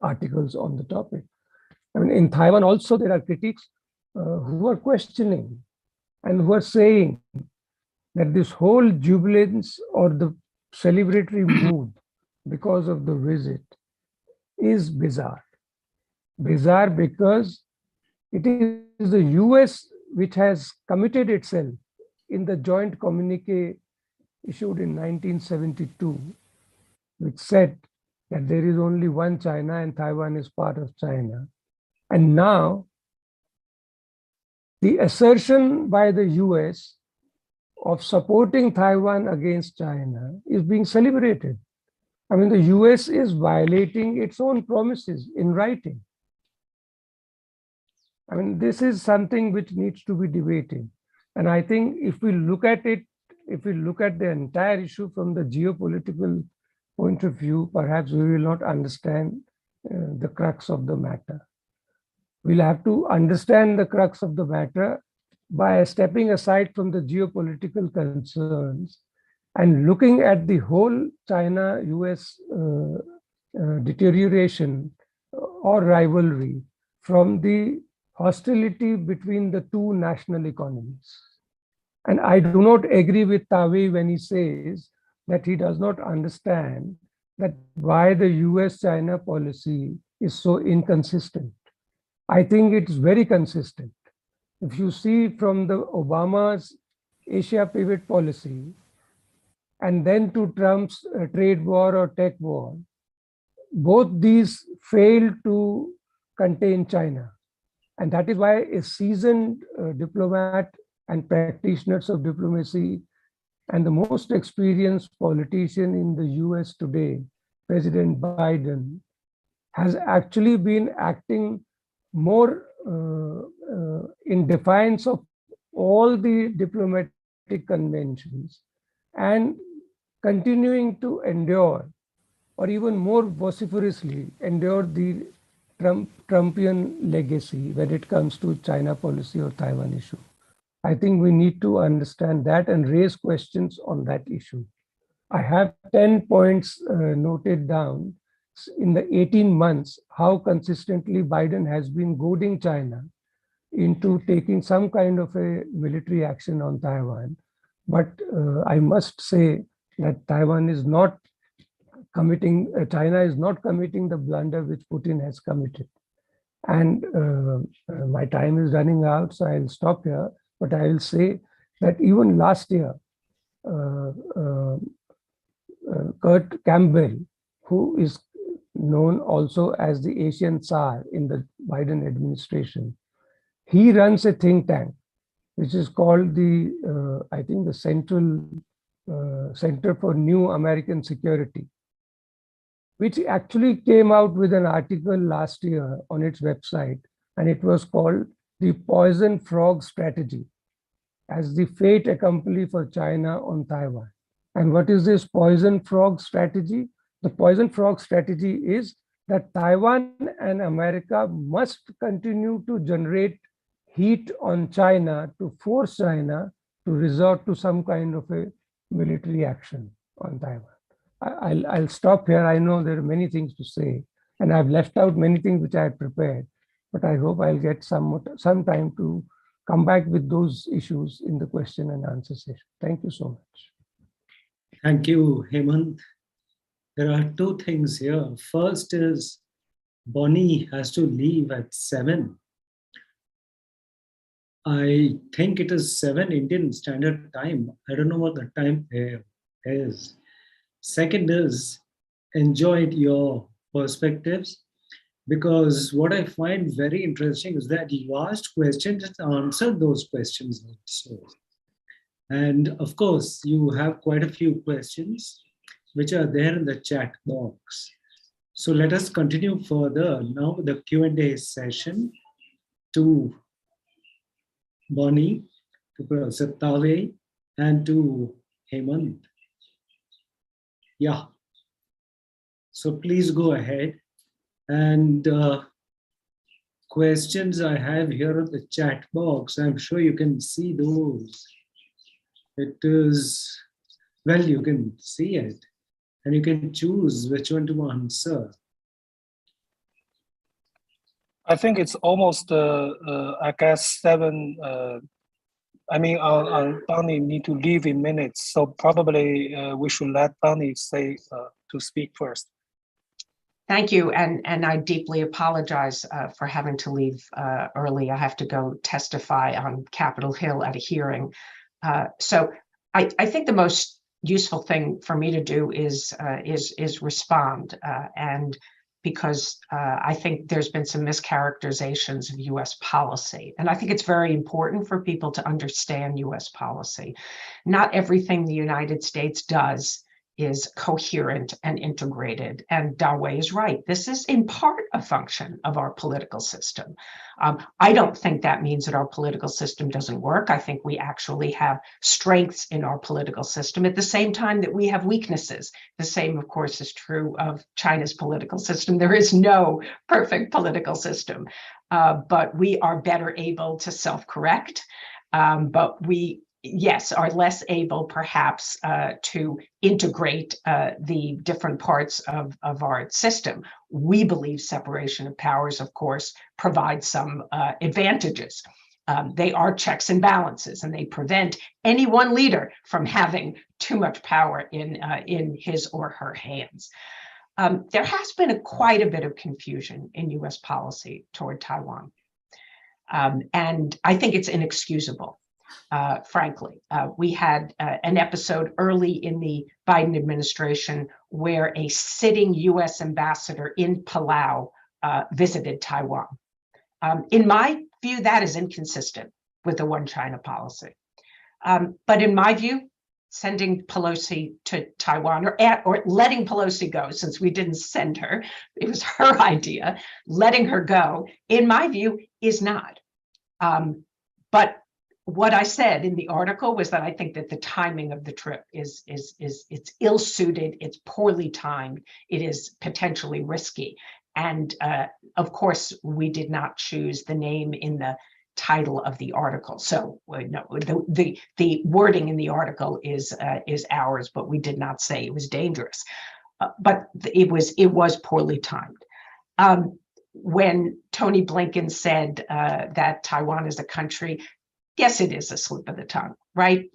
articles on the topic. I mean, in Taiwan also there are critics who are questioning and who are saying that this whole jubilance or the celebratory mood because of the visit is bizarre. Bizarre because it is the US which has committed itself in the joint communique issued in 1972, which said that there is only one China and Taiwan is part of China. And now the assertion by the US of supporting Taiwan against China is being celebrated. I mean, the US is violating its own promises in writing. I mean, this is something which needs to be debated. And I think if we look at it, if we look at the entire issue from the geopolitical point of view, perhaps we will not understand the crux of the matter. We'll have to understand the crux of the matter by stepping aside from the geopolitical concerns and looking at the whole China-US deterioration or rivalry from the hostility between the two national economies. And I do not agree with Tawe when he says that he does not understand that why the US-China policy is so inconsistent. I think it's very consistent. If you see from the Obama's Asia pivot policy and then to Trump's trade war or tech war, both these failed to contain China. And that is why a seasoned diplomat and practitioners of diplomacy and the most experienced politician in the US today, President Biden, has actually been acting more in defiance of all the diplomatic conventions and continuing to endure, or even more vociferously endure, the Trumpian legacy when it comes to China policy or Taiwan issue. I think we need to understand that and raise questions on that issue. I have 10 points noted down in the 18 months, how consistently Biden has been goading China into taking some kind of a military action on Taiwan. But I must say that Taiwan is not committing, China is not committing the blunder which Putin has committed. And my time is running out, so I'll stop here. But I will say that even last year, Kurt Campbell, who is known also as the Asian Tsar in the Biden administration, he runs a think tank, which is called the, I think, the Center for New American Security, which actually came out with an article last year on its website, and it was called the Poison Frog Strategy as the fait accompli for China on Taiwan. And what is this poison frog strategy? The poison frog strategy is that Taiwan and America must continue to generate heat on China to force China to resort to some kind of a military action on Taiwan. I'll stop here. I know there are many things to say, and I've left out many things which I had prepared, but I hope I'll get some time to come back with those issues in the question and answer session. Thank you so much. Thank you, Hemant. There are two things here. First is Bonnie has to leave at 7. I think it is 7 Indian Standard Time. I don't know what the time here is. Second is, enjoyed your perspectives, because what I find very interesting is that you asked questions and answered those questions also. And of course, you have quite a few questions which are there in the chat box. So let us continue further now with the Q&A session to Bonnie, to Professor Tawe, and to Hemant. Yeah. So please go ahead. And questions I have here on the chat box, I'm sure you can see those. It is, well, you can see it and you can choose which one to answer. I think it's almost, I guess, 7. I mean, Bonnie need to leave in minutes, so probably we should let Bonnie say to speak first. Thank you, and I deeply apologize for having to leave early. I have to go testify on Capitol Hill at a hearing. So I think the most useful thing for me to do is respond, and because I think there's been some mischaracterizations of U.S. policy, and I think it's very important for people to understand U.S. policy. Not everything the United States does is coherent and integrated. And Dawei is right. This is in part a function of our political system. I don't think that means that our political system doesn't work. I think we actually have strengths in our political system at the same time that we have weaknesses. The same, of course, is true of China's political system. There is no perfect political system, but we are better able to self-correct. But we, yes, are less able perhaps to integrate the different parts of our system. We believe separation of powers, of course, provides some advantages. They are checks and balances, and they prevent any one leader from having too much power in his or her hands. There has been quite a bit of confusion in US policy toward Taiwan. And I think it's inexcusable. Frankly, we had an episode early in the Biden administration where a sitting US ambassador in Palau visited Taiwan. In my view, that is inconsistent with the one China policy. But in my view, sending Pelosi to Taiwan or letting Pelosi go, since we didn't send her, it was her idea, letting her go, in my view, is not. But what I said in the article was that I think that the timing of the trip is it's ill-suited, it's poorly timed, it is potentially risky. And of course, we did not choose the name in the title of the article. So no, the wording in the article is ours, but we did not say it was dangerous. But it was poorly timed. When Tony Blinken said that Taiwan is a country, yes, it is a slip of the tongue, right?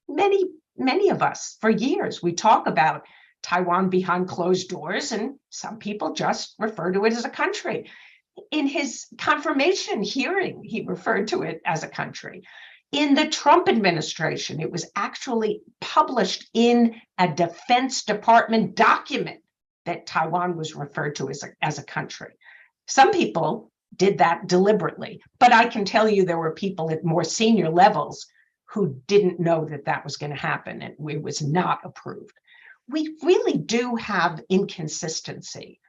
Many of us, for years, we talk about Taiwan behind closed doors, and some people just refer to it as a country. In his confirmation hearing, he referred to it as a country. In the Trump administration, it was actually published in a Defense Department document that Taiwan was referred to as a country. Some people did that deliberately, but I can tell you there were people at more senior levels who didn't know that that was going to happen, and it was not approved. We really do have inconsistency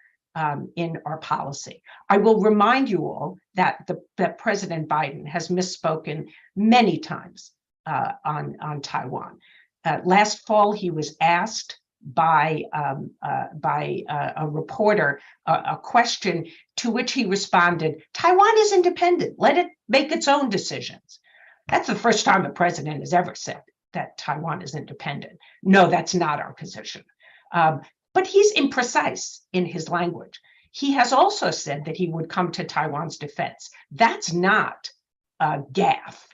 in our policy. I will remind you all that President Biden has misspoken many times on Taiwan. Last fall, he was asked by a reporter a question to which he responded, "Taiwan is independent. Let it make its own decisions." That's the first time a president has ever said that Taiwan is independent. No, that's not our position. But he's imprecise in his language. He has also said that he would come to Taiwan's defense. That's not a gaffe.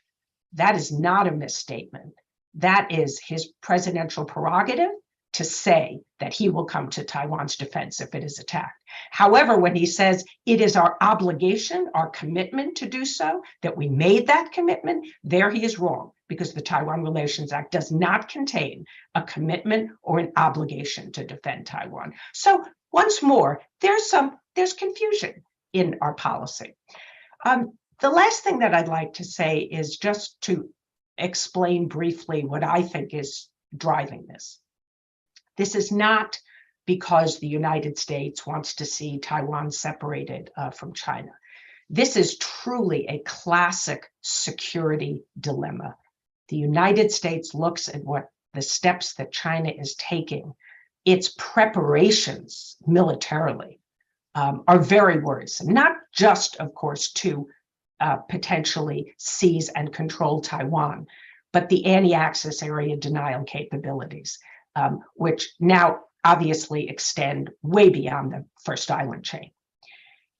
That is not a misstatement. That is his presidential prerogative to say that he will come to Taiwan's defense if it is attacked. However, when he says it is our obligation, our commitment to do so, that we made that commitment, there he is wrong, because the Taiwan Relations Act does not contain a commitment or an obligation to defend Taiwan. So once more, there's confusion in our policy. The last thing that I'd like to say is just to explain briefly what I think is driving this. This is not because the United States wants to see Taiwan separated from China. This is truly a classic security dilemma. The United States looks at what the steps that China is taking, its preparations militarily are very worrisome, not just, of course, to potentially seize and control Taiwan, but the anti-access area denial capabilities, which now obviously extend way beyond the first island chain.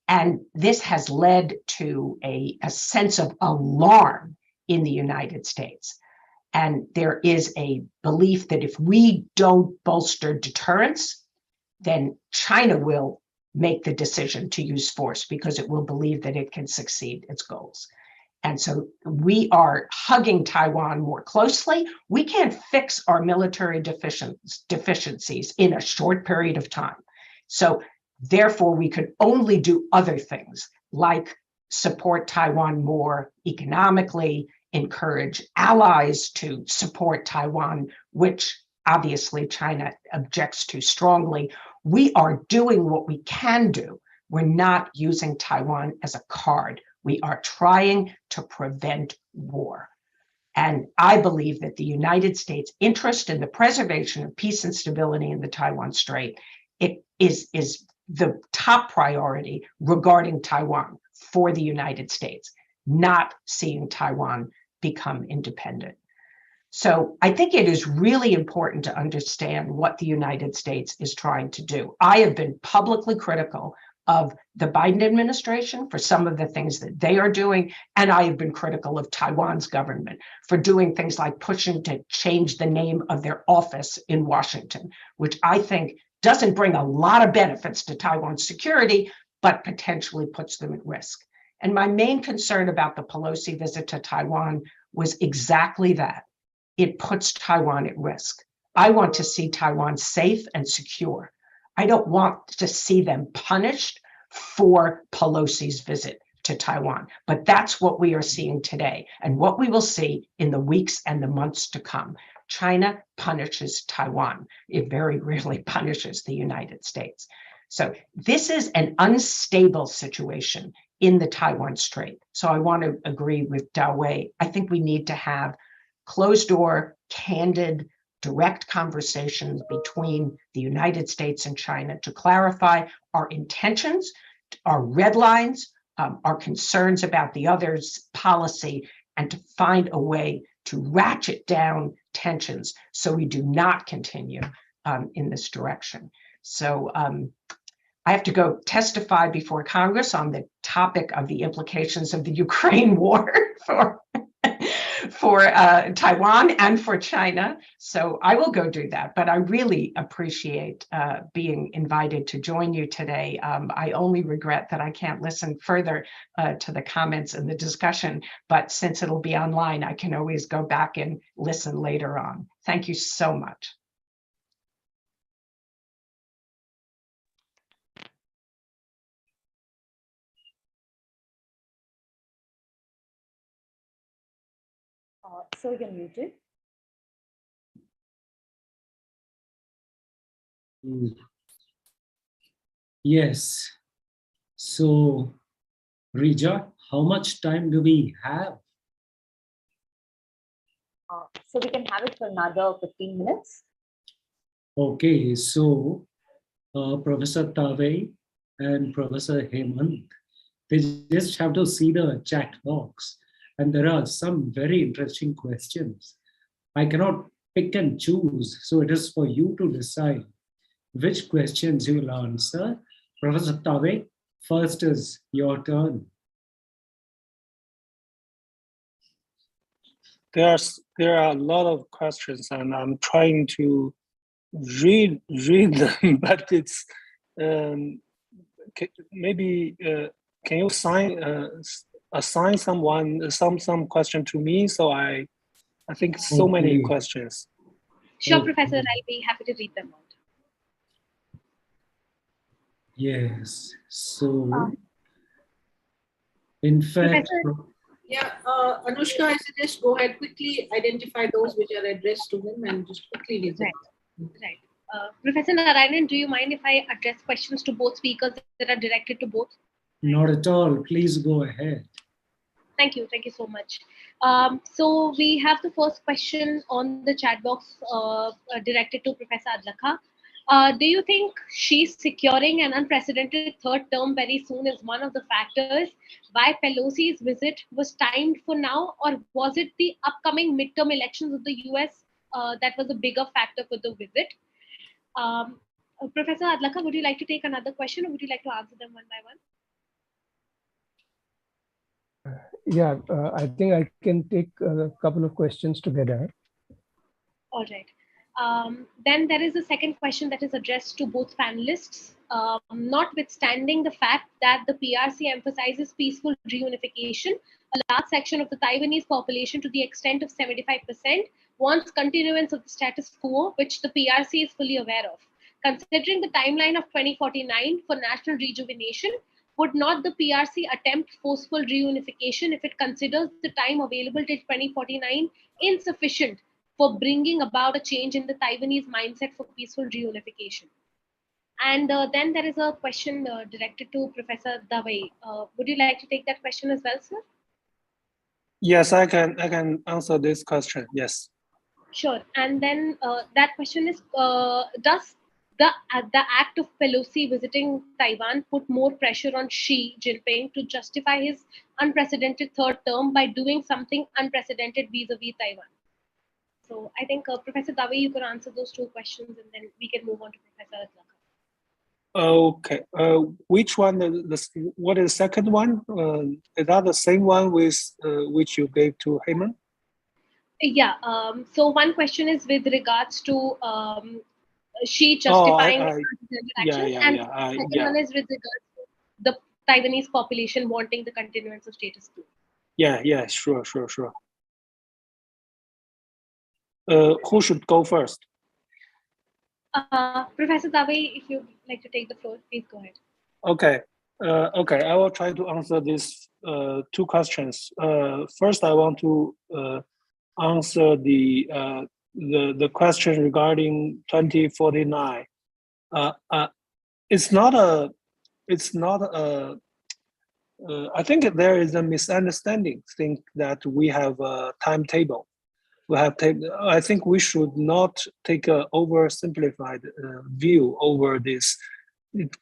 And this has led to a sense of alarm in the United States. And there is a belief that if we don't bolster deterrence, then China will make the decision to use force because it will believe that it can succeed its goals. And so we are hugging Taiwan more closely. We can't fix our military deficiencies in a short period of time. So therefore, we could only do other things like support Taiwan more economically, encourage allies to support Taiwan, which obviously China objects to strongly. We are doing what we can do. We're not using Taiwan as a card. We are trying to prevent war. And I believe that the United States' interest in the preservation of peace and stability in the Taiwan Strait is the top priority regarding Taiwan for the United States, not seeing Taiwan become independent. So I think it is really important to understand what the United States is trying to do. I have been publicly critical of the Biden administration for some of the things that they are doing, and I have been critical of Taiwan's government for doing things like pushing to change the name of their office in Washington, which I think doesn't bring a lot of benefits to Taiwan's security, but potentially puts them at risk. And my main concern about the Pelosi visit to Taiwan was exactly that. It puts Taiwan at risk. I want to see Taiwan safe and secure. I don't want to see them punished for Pelosi's visit to Taiwan, but that's what we are seeing today and what we will see in the weeks and the months to come. China punishes Taiwan. It very rarely punishes the United States. So this is an unstable situation in the Taiwan Strait. So I want to agree with Dao Wei. I think we need to have closed door, candid, direct conversations between the United States and China to clarify our intentions, our red lines, our concerns about the other's policy, and to find a way to ratchet down tensions so we do not continue in this direction. So I have to go testify before Congress on the topic of the implications of the Ukraine war for Taiwan and for China. So I will go do that, but I really appreciate being invited to join you today. I only regret that I can't listen further to the comments and the discussion, but since it'll be online, I can always go back and listen later on. Thank you so much. So you're muted. Yes. So, Rija, how much time do we have? So we can have it for another 15 minutes. Okay, so Professor Tavey and Professor Hemant, they just have to see the chat box. And there are some very interesting questions. I cannot pick and choose, so it is for you to decide which questions you will answer. Professor Tavey, first is your turn. There are a lot of questions, and I'm trying to read them, but it's maybe can you assign someone some question to me? So I think so many questions. Sure, Professor, I'll be happy to read them out. Yes. So, in fact, yeah, Anushka, I suggest go ahead, quickly identify those which are addressed to them and just quickly read them. Right. Professor Narayanan, do you mind if I address questions to both speakers that are directed to both? Not at all. Please go ahead. Thank you. Thank you so much. So we have the first question on the chat box directed to Professor Adlakha. Do you think she's securing an unprecedented third term very soon is one of the factors why Pelosi's visit was timed for now, or was it the upcoming midterm elections of the US that was a bigger factor for the visit? Professor Adlakha, would you like to take another question, or would you like to answer them one by one? Yeah, I think I can take a couple of questions together. All right. Then there is a second question that is addressed to both panelists. Notwithstanding the fact that the PRC emphasizes peaceful reunification, a large section of the Taiwanese population, to the extent of 75%, wants continuance of the status quo, which the PRC is fully aware of. Considering the timeline of 2049 for national rejuvenation, would not the PRC attempt forceful reunification if it considers the time available till 2049 insufficient for bringing about a change in the Taiwanese mindset for peaceful reunification. And then there is a question directed to Professor Dawei. Would you like to take that question as well, sir? Yes, I can answer this question. Yes. Sure. And then that question is, does the act of Pelosi visiting Taiwan put more pressure on Xi Jinping to justify his unprecedented third term by doing something unprecedented vis-a-vis Taiwan? So I think Professor Dawei, you can answer those two questions, and then we can move on to Professor Adlakar. Okay. Which one? What is the second one? Is that the same one with which you gave to Heyman? Yeah. So one question is with regards to Xi justifying actions, and the second one is with regards to the Taiwanese population wanting the continuance of status quo. Yeah, sure. Who should go first? Professor Dawei, if you'd like to take the floor, please go ahead. Okay. I will try to answer these two questions. First, I want to answer the question regarding 2049. It's not a. I think there is a misunderstanding. Think that we have a timetable. I think we should not take an oversimplified view over this.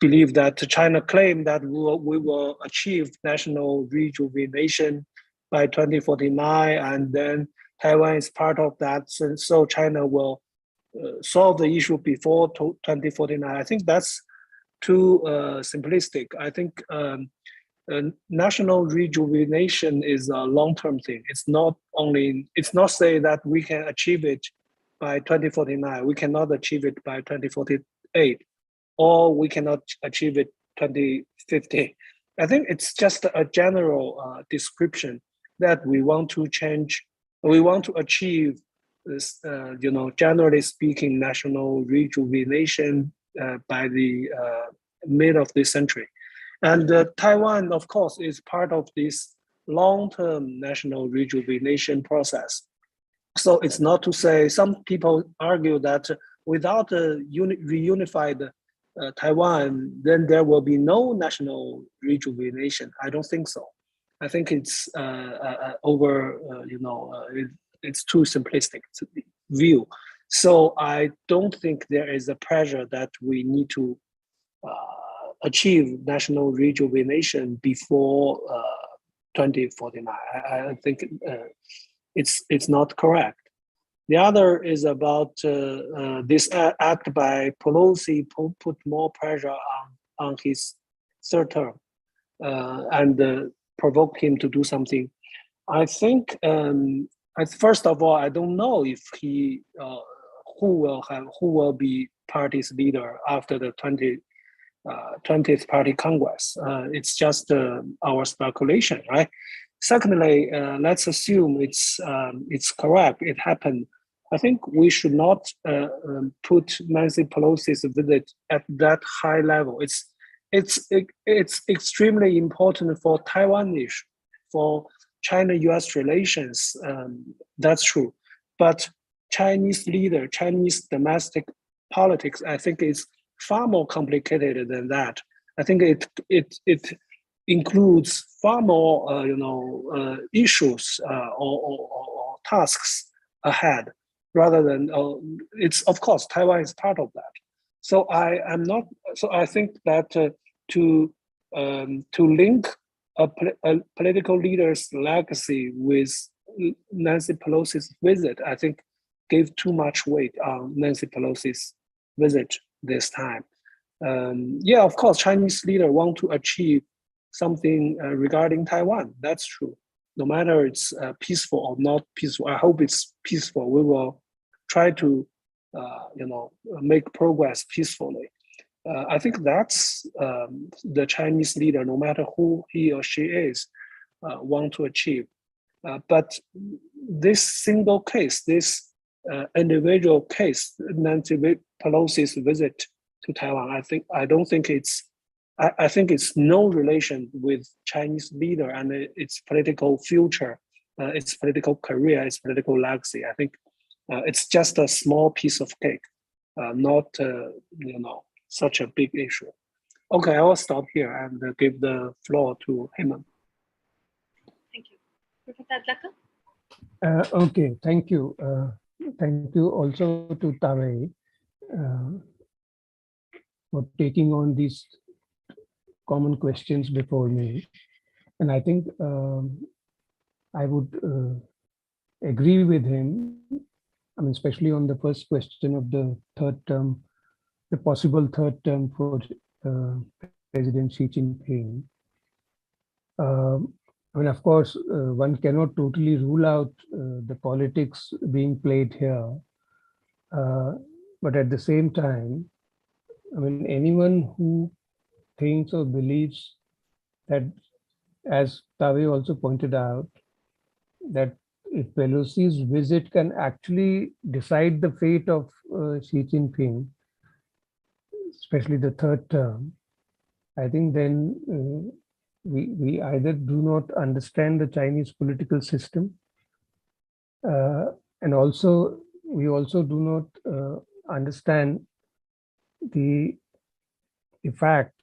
Believe that China claimed that we will achieve national rejuvenation by 2049, and then Taiwan is part of that. So China will solve the issue before 2049. I think that's too simplistic. I think national rejuvenation is a long-term thing. It's not say that we can achieve it by 2049. We cannot achieve it by 2048, or we cannot achieve it 2050. I think it's just a general description that we want to change. We want to achieve this, generally speaking, national rejuvenation by the mid of this century. And Taiwan, of course, is part of this long-term national rejuvenation process. So it's not to say, some people argue that without a reunified Taiwan, then there will be no national rejuvenation. I don't think so. I think it's it's too simplistic view. So I don't think there is a pressure that we need to achieve national rejuvenation before 2049. I think it's not correct. The other is about this act by Pelosi put more pressure on his third term and provoke him to do something. I think first of all, I don't know if he who will be party's leader after the 20th Party Congress. It's just our speculation, right? Secondly, let's assume it's correct. It happened. I think we should not put Nancy Pelosi's visit at that high level. It's extremely important for Taiwan issue, for China-U.S. relations. That's true, but Chinese domestic politics, I think, is far more complicated than that. I think it includes far more issues or tasks ahead, rather than it's, of course, Taiwan is part of that. So I think that to link a political leader's legacy with Nancy Pelosi's visit, I think gave too much weight on Nancy Pelosi's visit this time. Of course, Chinese leader want to achieve something regarding Taiwan. That's true. No matter it's peaceful or not peaceful, I hope it's peaceful. We will try to, make progress peacefully. I think that's the Chinese leader, no matter who he or she is, want to achieve. But this single case, this individual case, Nancy Pelosi's visit to Taiwan, I think it's no relation with Chinese leader and its political future, its political career, its political legacy. I think It's just a small piece of cake, not such a big issue. Okay, I will stop here and give the floor to Hemant. Thank you. Professor Adlakar? Okay, thank you. Thank you also to Tawei for taking on these common questions before me. And I think I would agree with him. I mean, especially on the first question of the third term, the possible third term for President Xi Jinping. I mean, of course, one cannot totally rule out the politics being played here. But at the same time, I mean, anyone who thinks or believes that, as Tawei also pointed out, that if Pelosi's visit can actually decide the fate of Xi Jinping, especially the third term, I think then we either do not understand the Chinese political system, and also we also do not understand the fact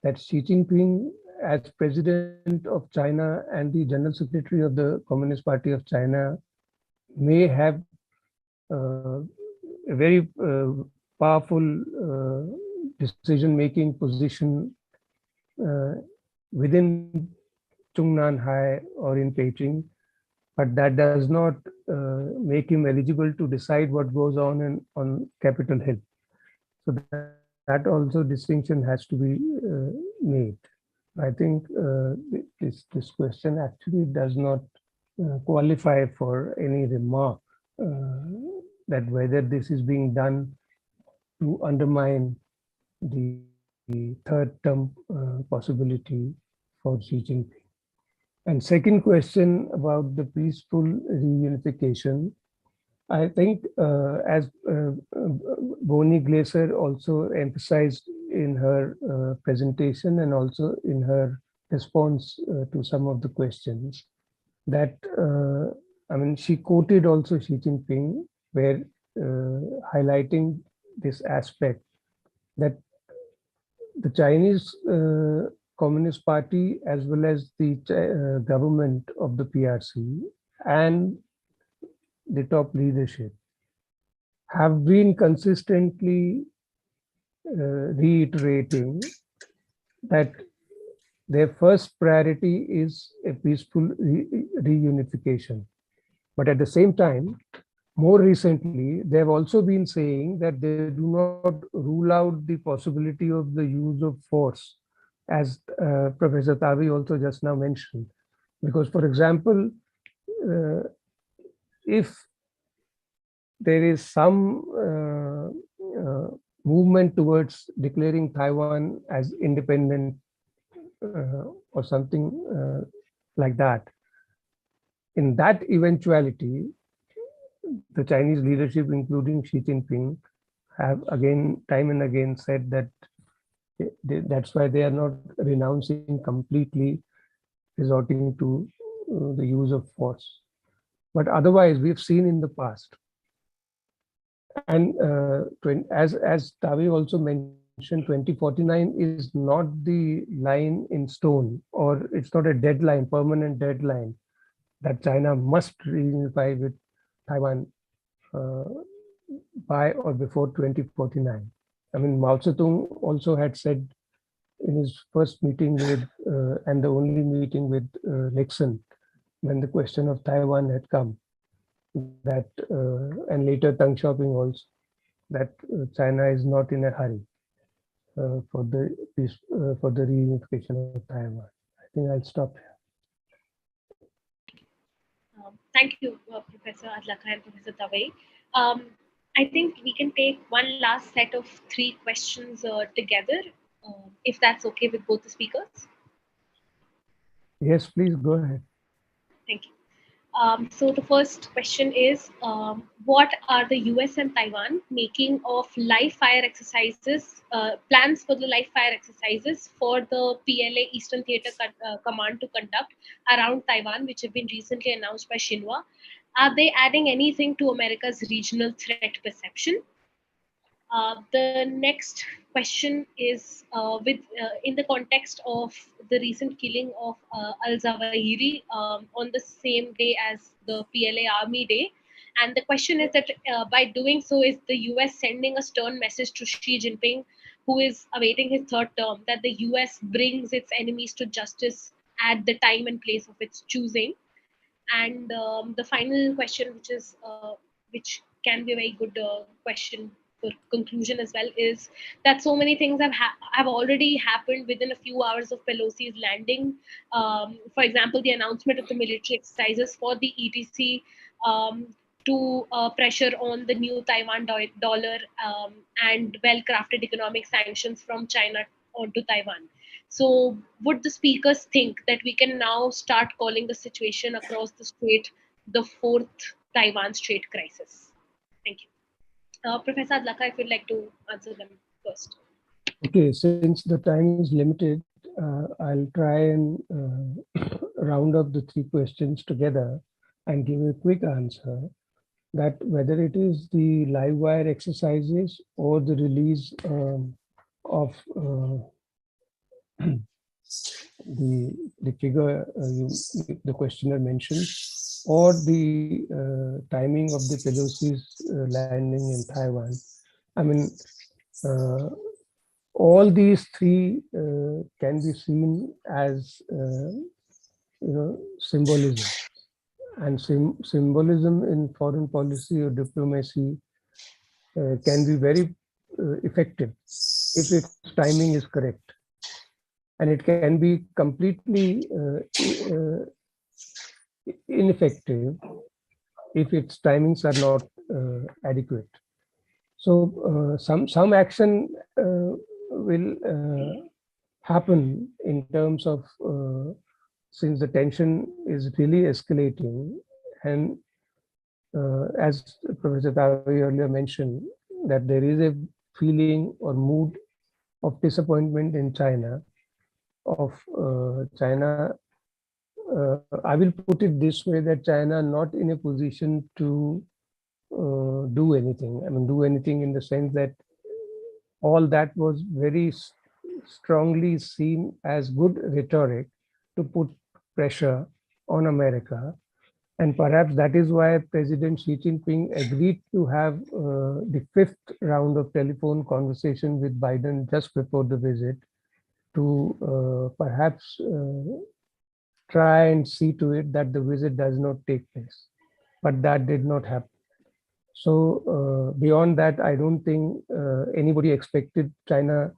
that Xi Jinping, as president of China and the general secretary of the Communist Party of China, may have a very powerful decision-making position within Zhongnanhai or in Beijing, but that does not make him eligible to decide what goes on on Capitol Hill. So that also distinction has to be made. I think this question actually does not qualify for any remark that whether this is being done to undermine the third term possibility for Xi Jinping. And second question about the peaceful reunification, I think as Bonnie Glaser also emphasized in her presentation and also in her response to some of the questions, that I mean, she quoted also Xi Jinping, where highlighting this aspect that the Chinese Communist Party, as well as the government of the PRC and the top leadership, have been consistently reiterating that their first priority is a peaceful reunification. But at the same time, more recently, they have also been saying that they do not rule out the possibility of the use of force, as Professor Tavi also just now mentioned. Because, for example, if there is some movement towards declaring Taiwan as independent or something like that, in that eventuality, the Chinese leadership, including Xi Jinping, have again, time and again said that that's why they are not renouncing completely resorting to the use of force. But otherwise, we've seen in the past. And as Tavi also mentioned, 2049 is not the line in stone, or it's not a deadline, permanent deadline, that China must reunify with Taiwan by or before 2049. I mean, Mao Zedong also had said in his first meeting with, and the only meeting with Nixon, when the question of Taiwan had come, that, and later Deng Xiaoping also, that China is not in a hurry for the reunification of Taiwan. I think I'll stop here. Thank you, Professor Adlakar and Professor Tawei. I think we can take one last set of 3 questions together, if that's okay with both the speakers. Yes, please go ahead. Thank you. So the first question is, what are the US and Taiwan making of live fire exercises, plans for the live fire exercises for the PLA Eastern Theater Command to conduct around Taiwan, which have been recently announced by Xinhua? Are they adding anything to America's regional threat perception? The next question is in the context of the recent killing of al-Zawahiri on the same day as the PLA Army Day. And the question is that by doing so, is the US sending a stern message to Xi Jinping, who is awaiting his third term, that the US brings its enemies to justice at the time and place of its choosing? And the final question, which can be a very good question for conclusion as well, is that so many things have already happened within a few hours of Pelosi's landing. For example, the announcement of the military exercises for the ETC, to pressure on the new Taiwan dollar, and well-crafted economic sanctions from China onto Taiwan. So would the speakers think that we can now start calling the situation across the strait the fourth Taiwan Strait crisis? Thank you. Professor Adlaka, if you'd like to answer them first. Okay, since the time is limited, I'll try and round up the three questions together and give a quick answer. That whether it is the live wire exercises or the release of the figure the questioner mentioned, or the timing of the Pelosi's landing in Taiwan. I mean, all these three can be seen as symbolism, and symbolism in foreign policy or diplomacy can be very effective if its timing is correct, and it can be completely ineffective if its timings are not adequate. So some action will happen in terms of since the tension is really escalating, and as Professor Tawe earlier mentioned, that there is a feeling or mood of disappointment in China, I will put it this way, that China not in a position to do anything. I mean, do anything in the sense that all that was very strongly seen as good rhetoric to put pressure on America. And perhaps that is why President Xi Jinping agreed to have the fifth round of telephone conversation with Biden just before the visit, to perhaps try and see to it that the visit does not take place. But that did not happen. So beyond that, I don't think anybody expected China.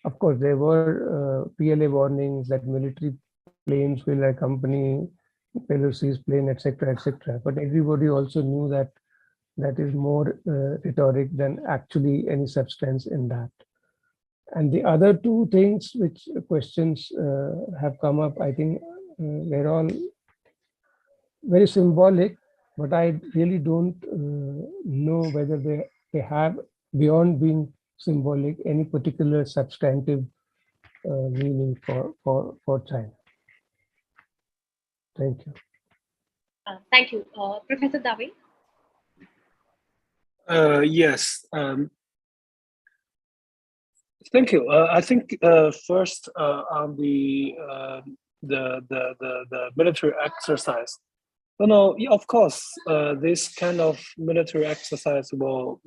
Of course, there were PLA warnings that military planes will accompany Pelosi's plane, etc., etc. But everybody also knew that that is more rhetoric than actually any substance in that. And the other two things which questions have come up, I think they're all very symbolic, but I really don't know whether they have, beyond being symbolic, any particular substantive meaning for China. Thank you. Thank you. Professor Dawe? Yes. Thank you. I think first on the military exercise. No, of course, this kind of military exercise will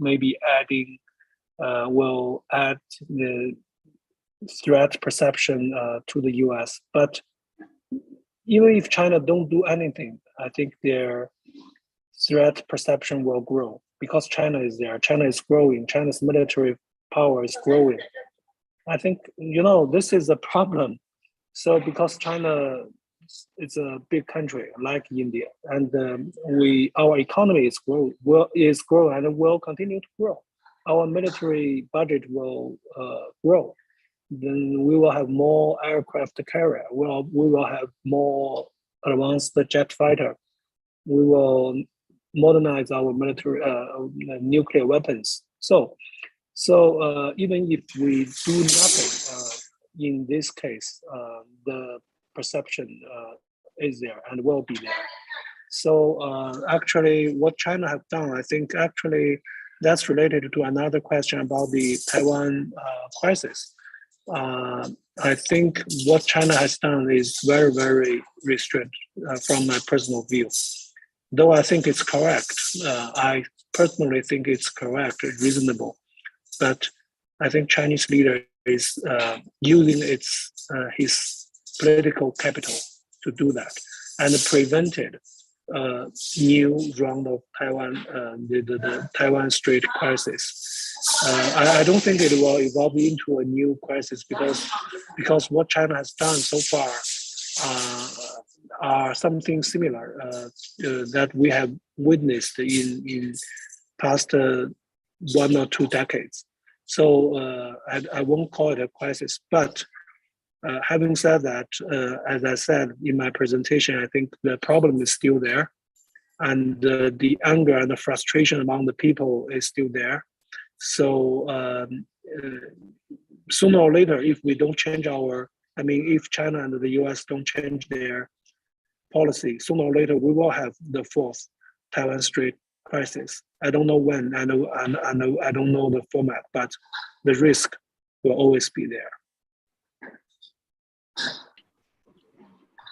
add the threat perception to the US. But even if China don't do anything, I think their threat perception will grow because China is there. China is growing. China's military power is growing. I think, this is a problem. So because China is a big country like India, and our economy is growing and will continue to grow. Our military budget will grow. Then we will have more aircraft carrier. We will have more advanced jet fighter. We will modernize our military nuclear weapons. So even if we do nothing in this case, the perception is there and will be there. So actually, what China have done, I think actually that's related to another question about the Taiwan crisis. I think what China has done is very, very restricted from my personal view. Though I think it's correct. I personally think it's correct, reasonable. But I think Chinese leader is using his political capital to do that and prevented new round of Taiwan, the Taiwan Strait crisis. I don't think it will evolve into a new crisis because what China has done so far are something similar that we have witnessed in past 1 or 2 decades. So I won't call it a crisis, but having said that, as I said in my presentation, I think the problem is still there, and the anger and the frustration among the people is still there. So sooner or later, if we don't change if China and the US don't change their policy, sooner or later we will have the fourth Taiwan Strait crisis. I don't know when. I don't know the format, but the risk will always be there.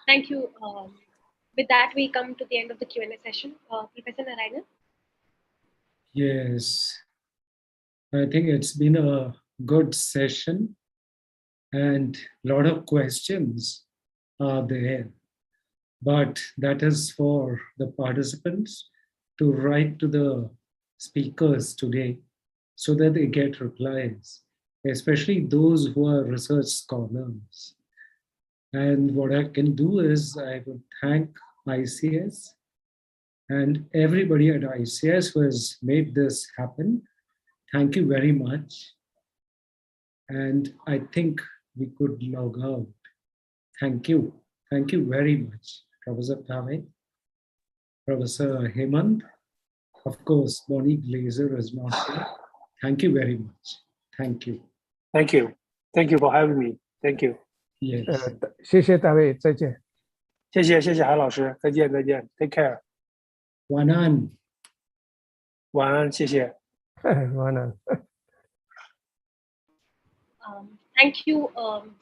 Thank you. With that, we come to the end of the Q&A session. Professor Narayanan? Yes, I think it's been a good session and a lot of questions are there. But that is for the participants to write to the speakers today so that they get replies, especially those who are research scholars. And what I can do is I would thank ICS and everybody at ICS who has made this happen. Thank you very much. And I think we could log out. Thank you. Thank you very much, Professor Pave, Professor Hemant. Of course, Bonnie Glaser is not here. Thank you very much. Thank you. Thank you. Thank you for having me. Thank you. Yes. 谢谢大卫，再见。谢谢韩老师，再见。Take care。晚安。晚安，谢谢。晚安。Thank you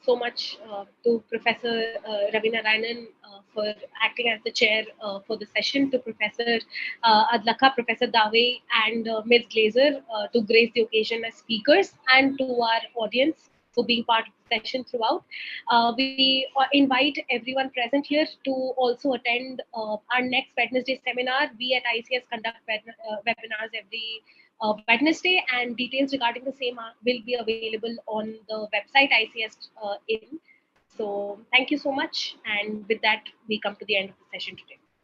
so much to Professor Ravi Narayanan for acting as the chair for the session, to Professor Adlakha, Professor Dave, and Ms. Glaser to grace the occasion as speakers, and to our audience for being part of the session throughout. We invite everyone present here to also attend our next Wednesday seminar. We at ICS conduct webinars every Wednesday, and details regarding the same will be available on the website ICS in. So thank you so much, and with that we come to the end of the session today.